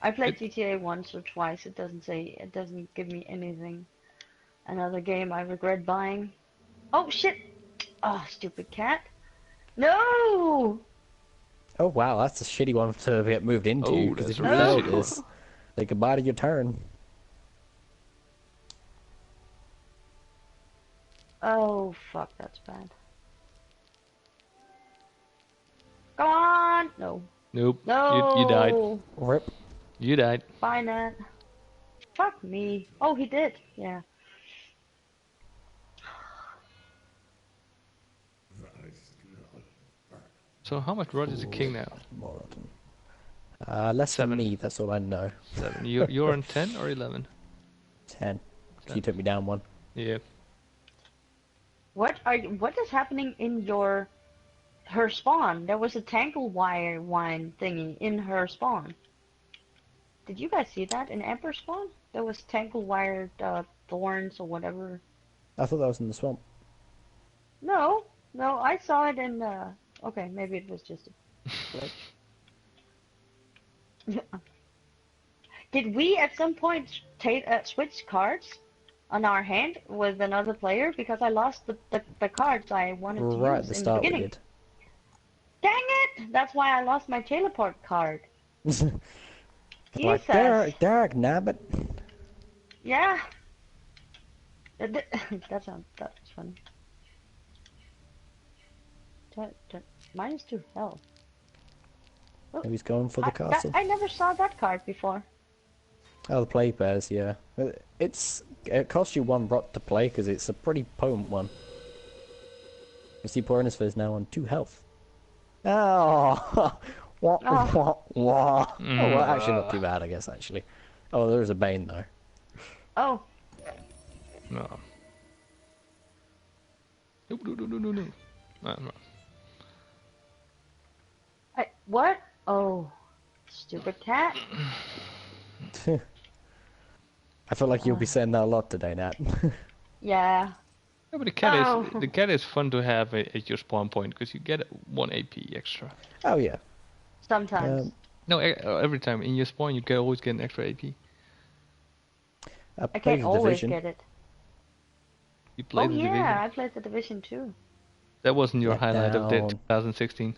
I played It- GTA once or twice. It doesn't give me anything. Another game I regret buying. Oh shit! Oh, stupid cat. No! Oh wow, that's a shitty one to get moved into, Oh, because that's if a you really failed shitty this, say goodbye to your turn. Oh fuck, that's bad. Go on! No. Nope. No! You died. Rip. You died. Bye, Nat. Fuck me. Oh, he did. Yeah. So how much Roger's a king now? Moron. Less 7. than me, that's all I know. 7. You're on 10 or 11? 10. You took me down 1. Yeah. What is happening in her spawn? There was a tangle wire wine thingy in her spawn. Did you guys see that in Emperor spawn? There was tangle wired thorns or whatever. I thought that was in the swamp. No, I saw it in. Okay, maybe it was just a glitch. Did we at some point switch cards on our hand with another player? Because I lost the cards I wanted to Right at use the in the start we beginning. did. Dang it! That's why I lost my teleport card. Like, Jesus. Derek, nabbit. Yeah. That's funny. Minus 2 health. Oh, Maybe he's going for the castle. I never saw that card before. Oh, the play bears, yeah. It costs you 1 rot to play because it's a pretty potent one. You see, poor Innersphere is now on 2 health. Oh, Wah, Oh. wah, wah. Oh, well, actually, not Mm. too bad, I guess, actually. Oh, there's a Bane, though. Oh. No. No, no, no, no, no, no. No. What? Oh. Stupid cat. I feel like you'll be saying that a lot today, Nat. Yeah. Yeah, but Oh. the cat is fun to have at your spawn point because you get 1 AP extra. Oh, yeah. Sometimes. No, every time in your spawn you can always get an extra AP. I I played can't the always Division. get it. You Oh played the yeah, Division. I played the Division too. That wasn't your Let highlight of the down. 2016.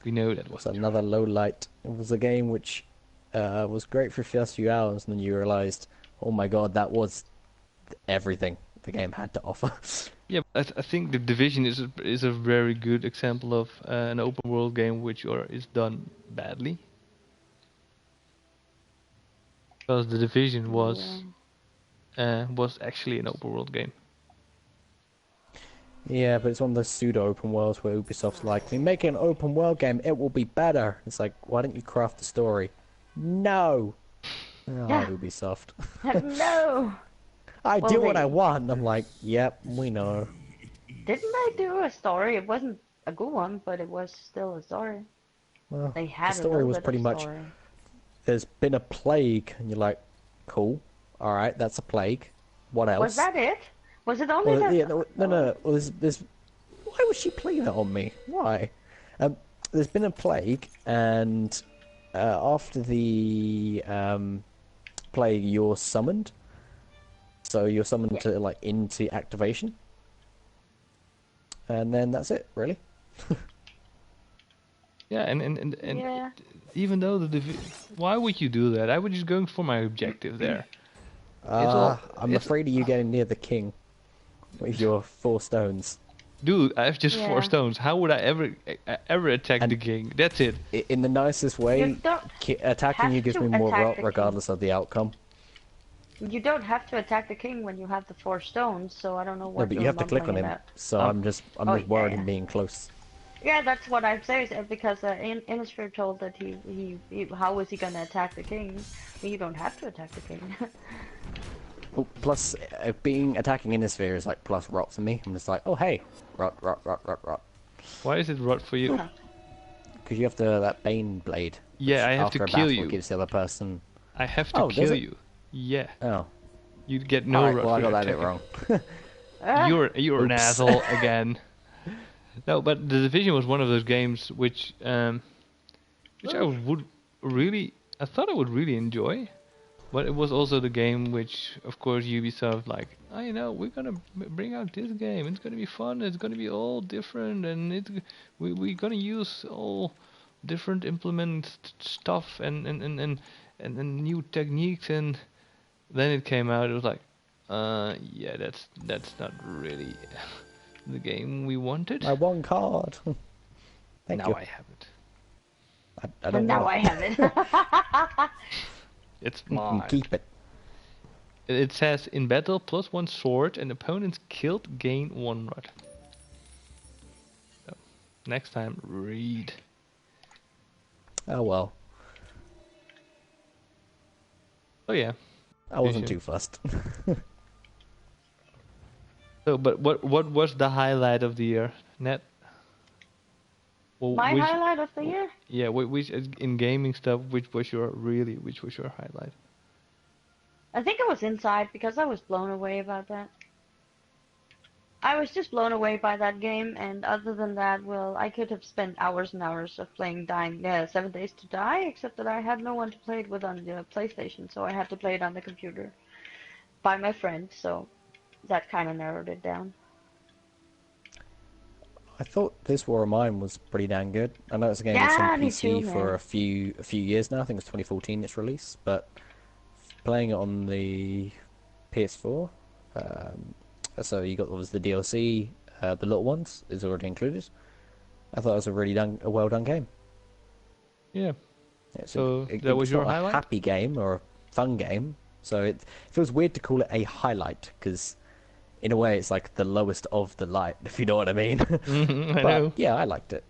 We know that It's wasn't. another low light. It was a game which was great for the first few hours, and then you realized, oh my god, that was everything the game had to offer. Yeah, but I think the Division is a very good example of an open world game which is done badly. Because the Division was actually an open world game. Yeah, but it's one of those pseudo open worlds where Ubisoft's like, we make an open world game, it will be better. It's like, why don't you craft the story? No. Oh, Yeah. Ubisoft. No. I Well, do what they- I want. I'm like, yep, we know. Didn't they do a story? It wasn't a good one, but it was still a story. Well, They had the story a little was bit pretty of much, story. there's been a plague, and you're like, cool, alright, that's a plague. What else? Was that it? Was it only Well, that? yeah, no. Well, there's. Why would she play that on me? Why? There's been a plague, and after the plague, you're summoned. So you're summoned to like into activation, and then that's it, really. Yeah, and Yeah. even though why would you do that? I was just going for my objective there. I'm afraid of you getting near the king with your 4 stones. Dude, I have just 4 Yeah. stones. How would I ever attack And- the king? That's it. In the nicest way, You don't attacking have you gives to me more attack rot the king. regardless of the outcome. You don't have to attack the king when you have the 4 stones, so I don't know what No, but you you're have to click on mumbling him. about. So Oh. I'm just Oh, worried yeah. him being close. Yeah, that's what I'm saying, because Innersphere told that he how was he gonna attack the king? Well, you don't have to attack the king. Well, plus, attacking Innersphere is like plus rot for me. I'm just like, oh hey, rot. Why is it rot for you? Huh. Because you have that Bane blade. Yeah, which I have after to a kill battle you. gives the other person. I have to Oh, does kill it? you. Yeah, Oh, you get no alright, rot well I for got that bit attacking. wrong. You're an Oops. asshole again. No, but the Division was one of those games which I thought I would really enjoy, but it was also the game which, of course, Ubisoft like, oh, you know, we're gonna bring out this game. It's gonna be fun. It's gonna be all different, and we're gonna use all different implement stuff and new techniques. And then it came out. It was like, yeah, that's not really the game we wanted. My one card. Thank Now you. I have it. I don't And now know. I have it. It's You can mine. keep it. It says in battle +1 sword and opponents killed gain 1 rod. So, next time read. Oh well. Oh yeah. I wasn't should. too fussed. So, but what was the highlight of the year, Net? Well, My which, highlight of the year? Yeah, which in gaming stuff, which was your highlight? I think it was Inside, because I was blown away about that. I was just blown away by that game, and other than that, well, I could have spent hours and hours of playing 7 Days to Die, except that I had no one to play it with on the PlayStation, so I had to play it on the computer by my friend, so that kind of narrowed it down. I thought This War of Mine was pretty damn good. I know it's a game that's Yeah, on me PC too, for man. a few years now. I think it's 2014 its release, but playing it on the PS4, so you got the DLC, the little ones is already included. I thought it was a really well done game. Yeah. It's So that was it's your not highlight? a happy game or a fun game, so it feels weird to call it a highlight because, in a way, it's like the lowest of the light, if you know what I mean. I But know. yeah, I liked it.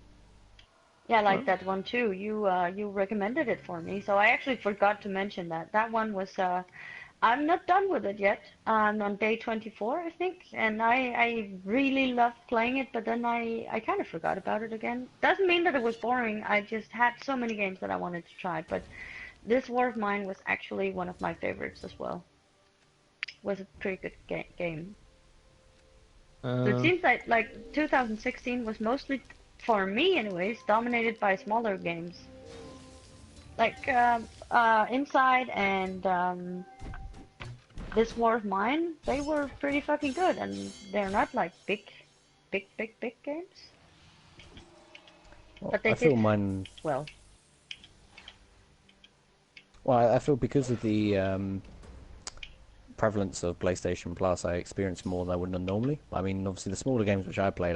Yeah, I like that one too. You recommended it for me, so I actually forgot to mention that. That one was I'm not done with it yet. I'm on day 24, I think, and I really loved playing it, but then I kind of forgot about it again. Doesn't mean that it was boring. I just had so many games that I wanted to try, but this War of Mine was actually one of my favorites as well. Was a pretty good game. So it seems like 2016 was mostly, for me anyways, dominated by smaller games. Like Inside and this War of Mine, they were pretty fucking good, and they're not like big games. Well, But they I feel did mine. well. Well, I feel because of the prevalence of PlayStation Plus, I experienced more than I would normally. I mean, obviously, the smaller games which I played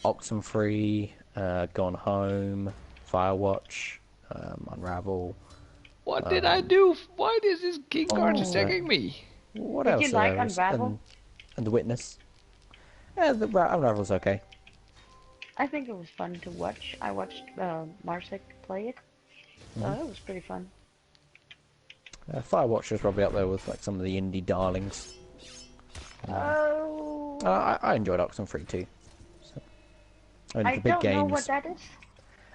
Oxenfree, Gone Home, Firewatch, Unravel. What did I do? Why is this key card Oh, attacking me? What Did else? you like Was- Unravel? and The Witness. Yeah, Unravel's okay. I think it was fun to watch. I watched Marsek play it, so it was pretty fun. Firewatch is probably up there with like some of the indie darlings. Oh, I enjoyed Oxenfree too. So, I mean, I the big don't know what games. that is.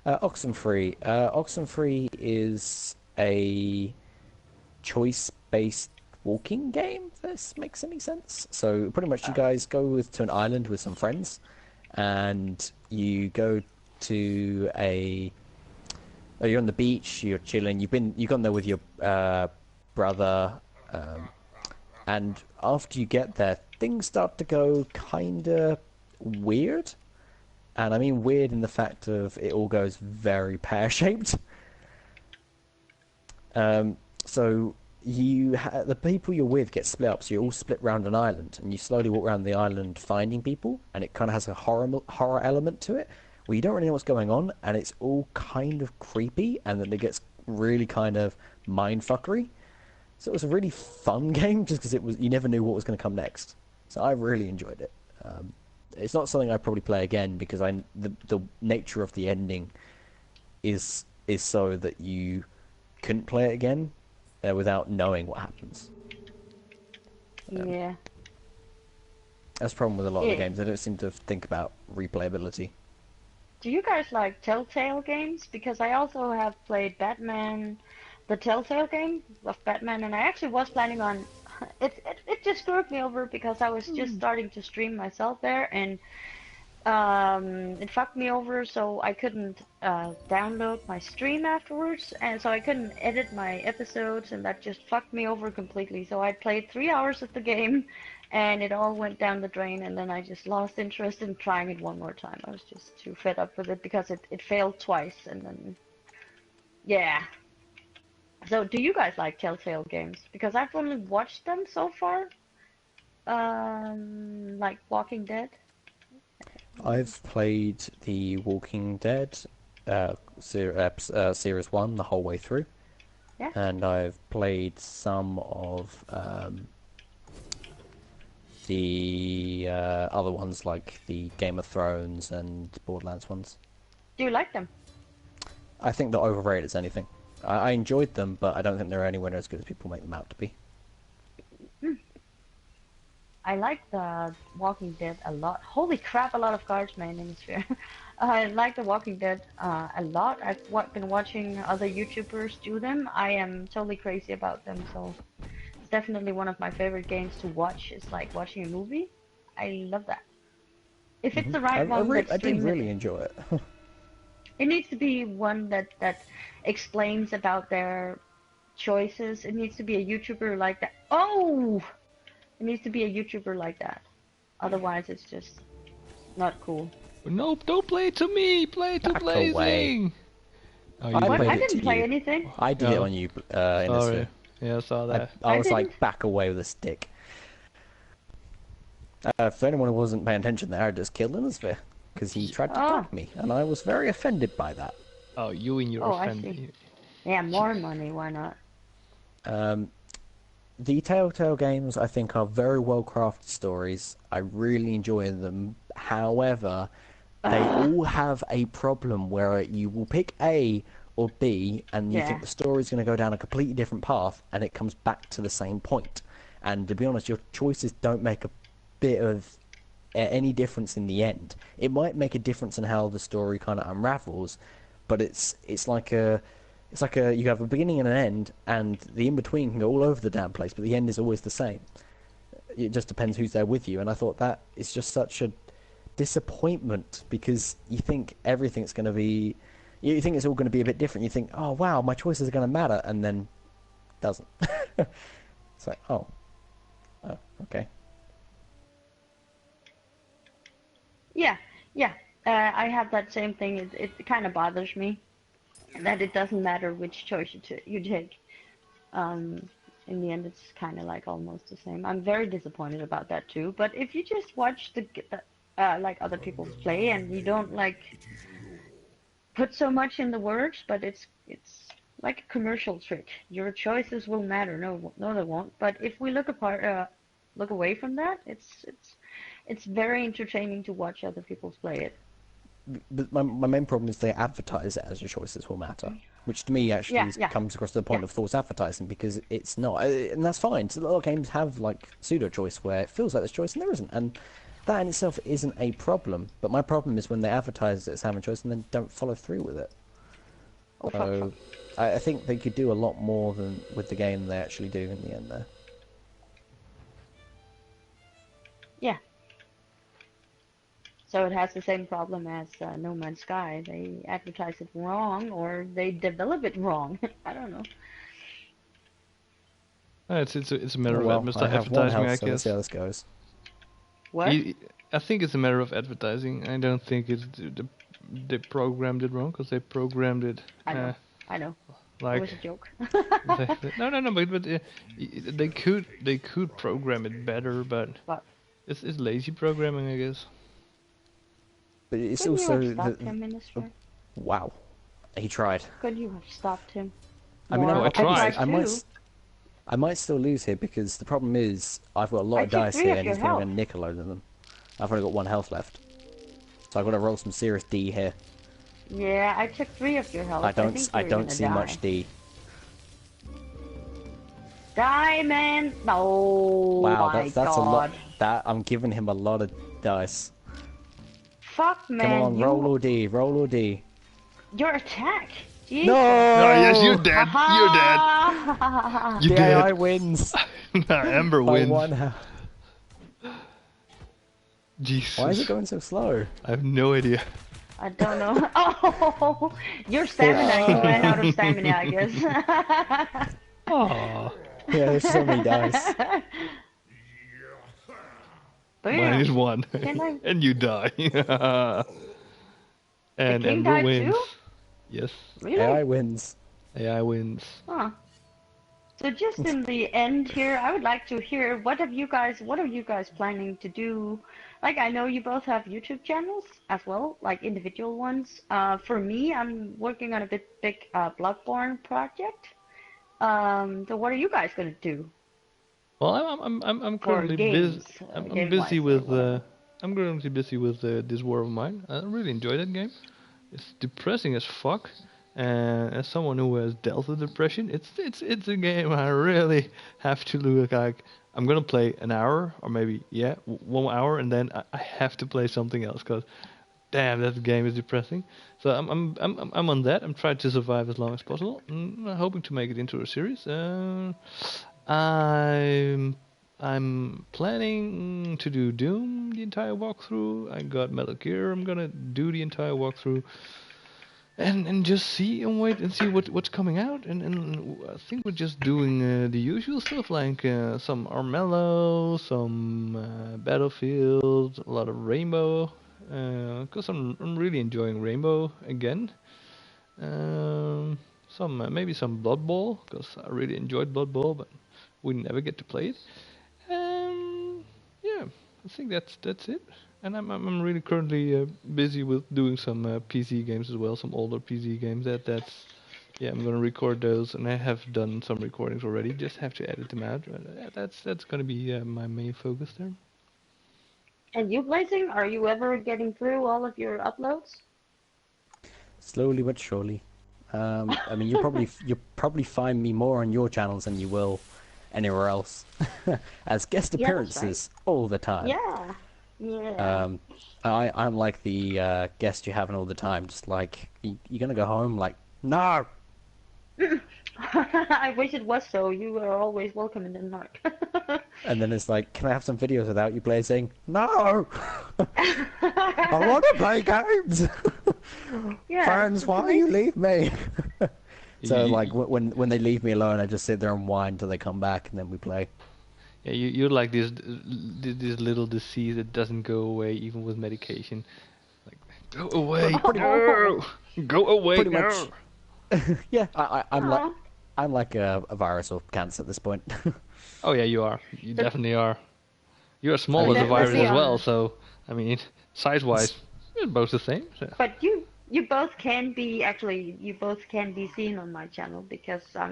Oxenfree. Oxenfree is a choice-based walking game, if this makes any sense. So pretty much you guys go to an island with some friends, and you go to you're on the beach, you're chilling, you've gone there with your brother, and after you get there, things start to go kinda weird. And I mean weird in the fact of it all goes very pear-shaped. So the people you're with get split up, so you're all split around an island, and you slowly walk around the island finding people, and it kind of has a horror element to it, where you don't really know what's going on, and it's all kind of creepy, and then it gets really kind of mindfuckery. So it was a really fun game, just because you never knew what was going to come next. So I really enjoyed it. It's not something I'd probably play again, because the nature of the ending is so that you couldn't play it again without knowing what happens. Yeah. That's the problem with a lot of the games. They don't seem to think about replayability. Do you guys like Telltale games? Because I also have played Batman, the Telltale game of Batman, and I actually was planning on. It just screwed me over because I was just starting to stream myself there, and it fucked me over, so I couldn't download my stream afterwards, and so I couldn't edit my episodes, and that just fucked me over completely. So I played 3 hours of the game, and it all went down the drain, and then I just lost interest in trying it one more time. I was just too fed up with it because it failed twice, and then yeah. So do you guys like Telltale games? Because I've only watched them so far. Like Walking Dead. I've played the Walking Dead Series 1 the whole way through. Yeah. And I've played some of the other ones, like the Game of Thrones and Borderlands ones. Do you like them? I think they're overrated as anything. I enjoyed them, but I don't think they're anywhere near as good as people make them out to be. I like the Walking Dead a lot. Holy crap, a lot of cards, man, in Innersphere. I like the Walking Dead a lot. I've been watching other YouTubers do them. I am totally crazy about them, so it's definitely one of my favorite games to watch. It's like watching a movie. I love that. If it's the right one I that's did really enjoy it. it needs to be one that explains about their choices. It needs to be a YouTuber like that. Oh! It needs to be a YouTuber like that. Otherwise, it's just not cool. Nope, don't play it to me. Play it to Back Blazing. away. Oh, I What? played I it didn't to play you. anything. I did it Oh. on you, Sorry. Innersphere. Yeah, I saw that. I I was like, didn't. back away with a stick. For anyone who wasn't paying attention there, I just killed Innersphere because he tried to tag me, and I was very offended by that. Oh, you and your Oh, I friend. see. Yeah, more money. Why not? The Telltale games, I think, are very well crafted stories. I really enjoy them. However, they all have a problem where you will pick A or B, and you think the story's going to go down a completely different path, and it comes back to the same point. And to be honest, your choices don't make a bit of any difference in the end. It might make a difference in how the story kind of unravels, but it's like you have a beginning and an end, and the in between can go all over the damn place, but the end is always the same. It just depends who's there with you, and I thought that is just such a disappointment, because you think everything's going to be, you think it's all going to be a bit different. You think, oh wow, my choices are going to matter, and then it doesn't. It's like, oh, okay. Yeah, yeah. I have that same thing. It kind of bothers me that it doesn't matter which choice you take. In the end, it's kind of like almost the same. I'm very disappointed about that too. But if you just watch the like other people play, and you don't like put so much in the works, but it's like a commercial trick. Your choices will matter. No, no, they won't. But if we look look away from that, it's very entertaining to watch other people play it. But my main problem is they advertise it as your choices will matter, which to me actually comes across to the point of false advertising, because it's not, and that's fine. So a lot of games have like pseudo choice where it feels like there's choice and there isn't, and that in itself isn't a problem. But my problem is when they advertise it as having choice and then don't follow through with it. So I think they could do a lot more than with the game than they actually do in the end there. Yeah. So it has the same problem as No Man's Sky. They advertise it wrong, or they develop it wrong. I don't know. It's a matter of I have one advertising, health, I so guess. let's see how this goes. What? I think it's a matter of advertising. I don't think it's they programmed it wrong, because they programmed it. I know. Like, it was a joke. no, but they could program it better, but it's lazy programming, I guess. But it's Couldn't also you have stopped him, Innersphere? Wow, he tried. Could you have stopped him? I mean, I tried. I might still lose here, because the problem is I've got a lot of dice here, and he's going to nick a load of them. I've only got 1 health left, so I've got to roll some serious D here. Yeah, I took 3 of your health. I don't see much D. Die, man! No, wow, my that's God. a lot. That I'm giving him a lot of dice. Fuck, man! Come on, roll or D, roll or D. Your attack. Jeez. No! Oh, yes, you're dead. You're dead. You're dead. AI wins. Amber wins. By 1 health. Jesus. Why is it going so slow? I have no idea. I don't know. Oh, your stamina. You ran out of stamina, I guess. Aww. Yeah, there's so many dice. -1. And you die. And Amber wins. Too? Yes. Really? AI wins. AI wins. Huh. So just in the end here, I would like to hear what are you guys planning to do? Like, I know you both have YouTube channels as well, like individual ones. For me, I'm working on a big Bloodborne project. So what are you guys gonna do? Well, I'm currently busy. I'm busy with I'm currently busy with this war of mine. I really enjoy that game. It's depressing as fuck. And as someone who has dealt with depression, it's a game I really have to look like. I'm gonna play an hour or maybe 1 hour, and then I have to play something else, because damn, that game is depressing. So I'm on that. I'm trying to survive as long as possible. I'm hoping to make it into a series. I'm planning to do Doom the entire walkthrough. I got Metal Gear. I'm gonna do the entire walkthrough. And just see and wait and see what's coming out, and I think we're just doing the usual stuff, like some Armello, some Battlefield, a lot of Rainbow, because I'm really enjoying Rainbow again. Maybe some Blood Bowl, because I really enjoyed Blood Bowl, but we never get to play it. Yeah, I think that's it. And I'm really currently busy with doing some PC games as well, some older PC games. I'm gonna record those, and I have done some recordings already. Just have to edit them out. That's gonna be my main focus there. And you, Blazing, are you ever getting through all of your uploads? Slowly but surely. I mean, you'll probably find me more on your channels than you will anywhere else, as guest Yeah, that's appearances all the time. Yeah. Yeah. I'm like the guest you having all the time. Just like you're gonna go home, like no. I wish it was so. You are always welcome in Denmark. And then it's like, can I have some videos without you Blazing? No! I want to play games! Yeah. Friends, why you leave me? So like when they leave me alone, I just sit there and whine until they come back, and then we play. Yeah, you're like this little disease that doesn't go away even with medication. Like, go away, no! Go away, Pretty no! much. Yeah, Aw. I'm like a virus or cancer at this point. Oh yeah, you are. You definitely are. You're as small Oh, as a virus definitely as well, are. so I mean, size-wise, you're both the same. So. But you both can be actually you both can be seen on my channel because I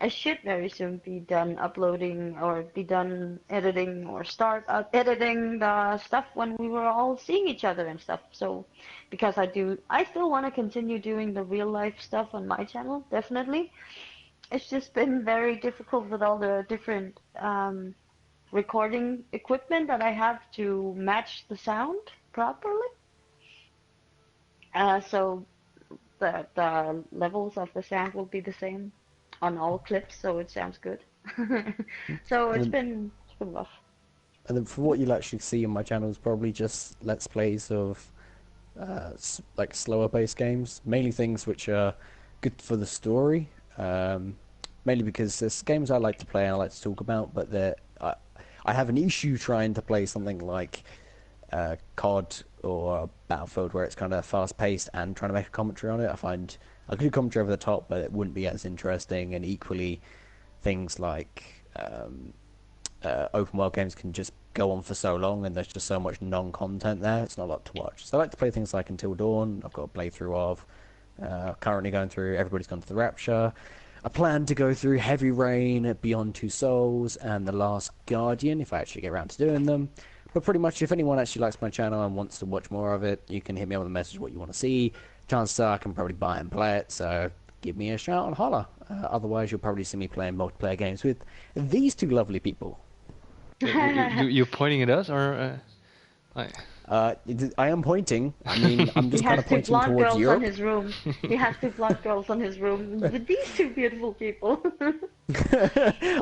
should very soon be done uploading or be done editing or start editing the stuff when we were all seeing each other and stuff. So because I still want to continue doing the real life stuff on my channel, definitely. It's just been very difficult with all the different recording equipment that I have to match the sound properly. So the levels of the sound will be the same on all clips, so it sounds good. So it's been rough. And then for what you'll actually see on my channel is probably just let's plays of like slower paced games, mainly things which are good for the story. Mainly because there's games I like to play and I like to talk about, but I have an issue trying to play something like COD or Battlefield where it's kind of fast paced and trying to make a commentary on it. I find I could do commentary over the top, but it wouldn't be as interesting. And equally, things like open world games can just go on for so long, and there's just so much non-content there. It's not a lot to watch. So I like to play things like Until Dawn. I've got a playthrough of. Currently going through Everybody's Gone to the Rapture. I plan to go through Heavy Rain, Beyond Two Souls, and The Last Guardian if I actually get around to doing them. But pretty much, if anyone actually likes my channel and wants to watch more of it, you can hit me up with a message what you want to see. Chances are I can probably buy and play it, so give me a shout and holler. Otherwise, you'll probably see me playing multiplayer games with these two lovely people. You're pointing at us, or I am pointing. I mean, I'm just He kind has of two pointing blonde towards girls Europe. on his room. He has two blonde girls on his room with these two beautiful people.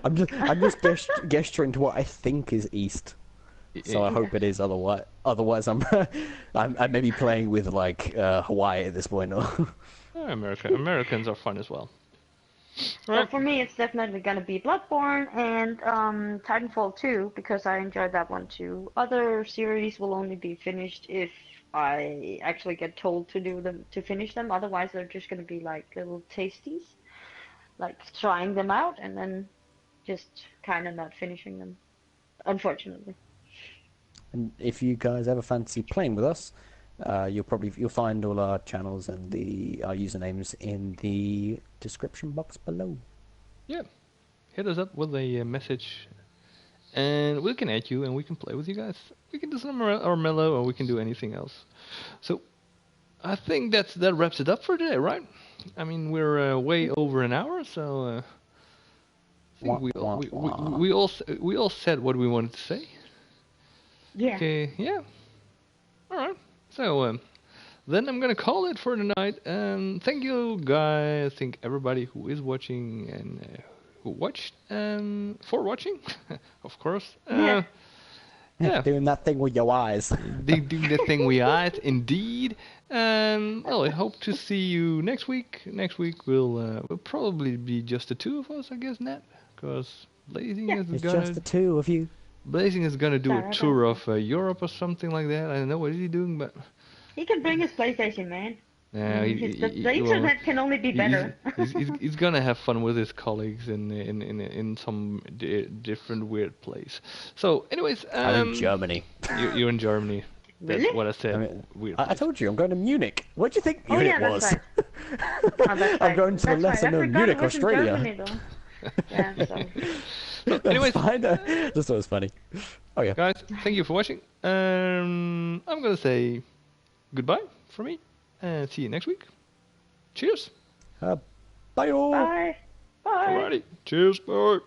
I'm just gesturing to what I think is east. So I hope it is. Otherwise, I'm maybe playing with like Hawaii at this point. Americans are fun as well. So for me, it's definitely gonna be Bloodborne and Titanfall 2 because I enjoyed that one too. Other series will only be finished if I actually get told to finish them. Otherwise, they're just gonna be like little tasties, like trying them out and then just kind of not finishing them, unfortunately. And if you guys ever fancy playing with us, you'll find all our channels and our usernames in the description box below. Yeah, hit us up with a message, and we can add you, and we can play with you guys. We can do some Armello, or we can do anything else. So, I think that wraps it up for today, right? I mean, we're way over an hour, so I think we all said what we wanted to say. Yeah. Okay, yeah. All right. So then I'm gonna call it for tonight. And thank you, guys. Thank everybody who is watching and who watched for watching, of course. Yeah. Doing that thing with your eyes. Doing the thing with eyes, indeed. Well, I hope to see you next week. Next week will probably be just the two of us, I guess, Nat, because Blazing is It's gonna. just the two of you. Blazing is gonna do a tour of Europe or something like that. I don't know what is he doing, but He can bring his PlayStation, man. yeah, The internet can only be better. He's gonna have fun with his colleagues in some different weird place. So, anyways, I'm in Germany. You're in Germany. That's Really? what I said. I mean, Weird. I told you I'm going to Munich. What do you think Oh Munich yeah, was? that's right. Oh, that's I'm right. going to the That's right. lesser I known forgot Munich, it was in Australia. Germany, though. Yeah, so. Anyways, Fine. Just thought it was funny. Oh yeah. guys, thank you for watching. I'm gonna say goodbye from me, and see you next week. Cheers. Bye all. Bye. Bye. Alrighty. Cheers. Bye.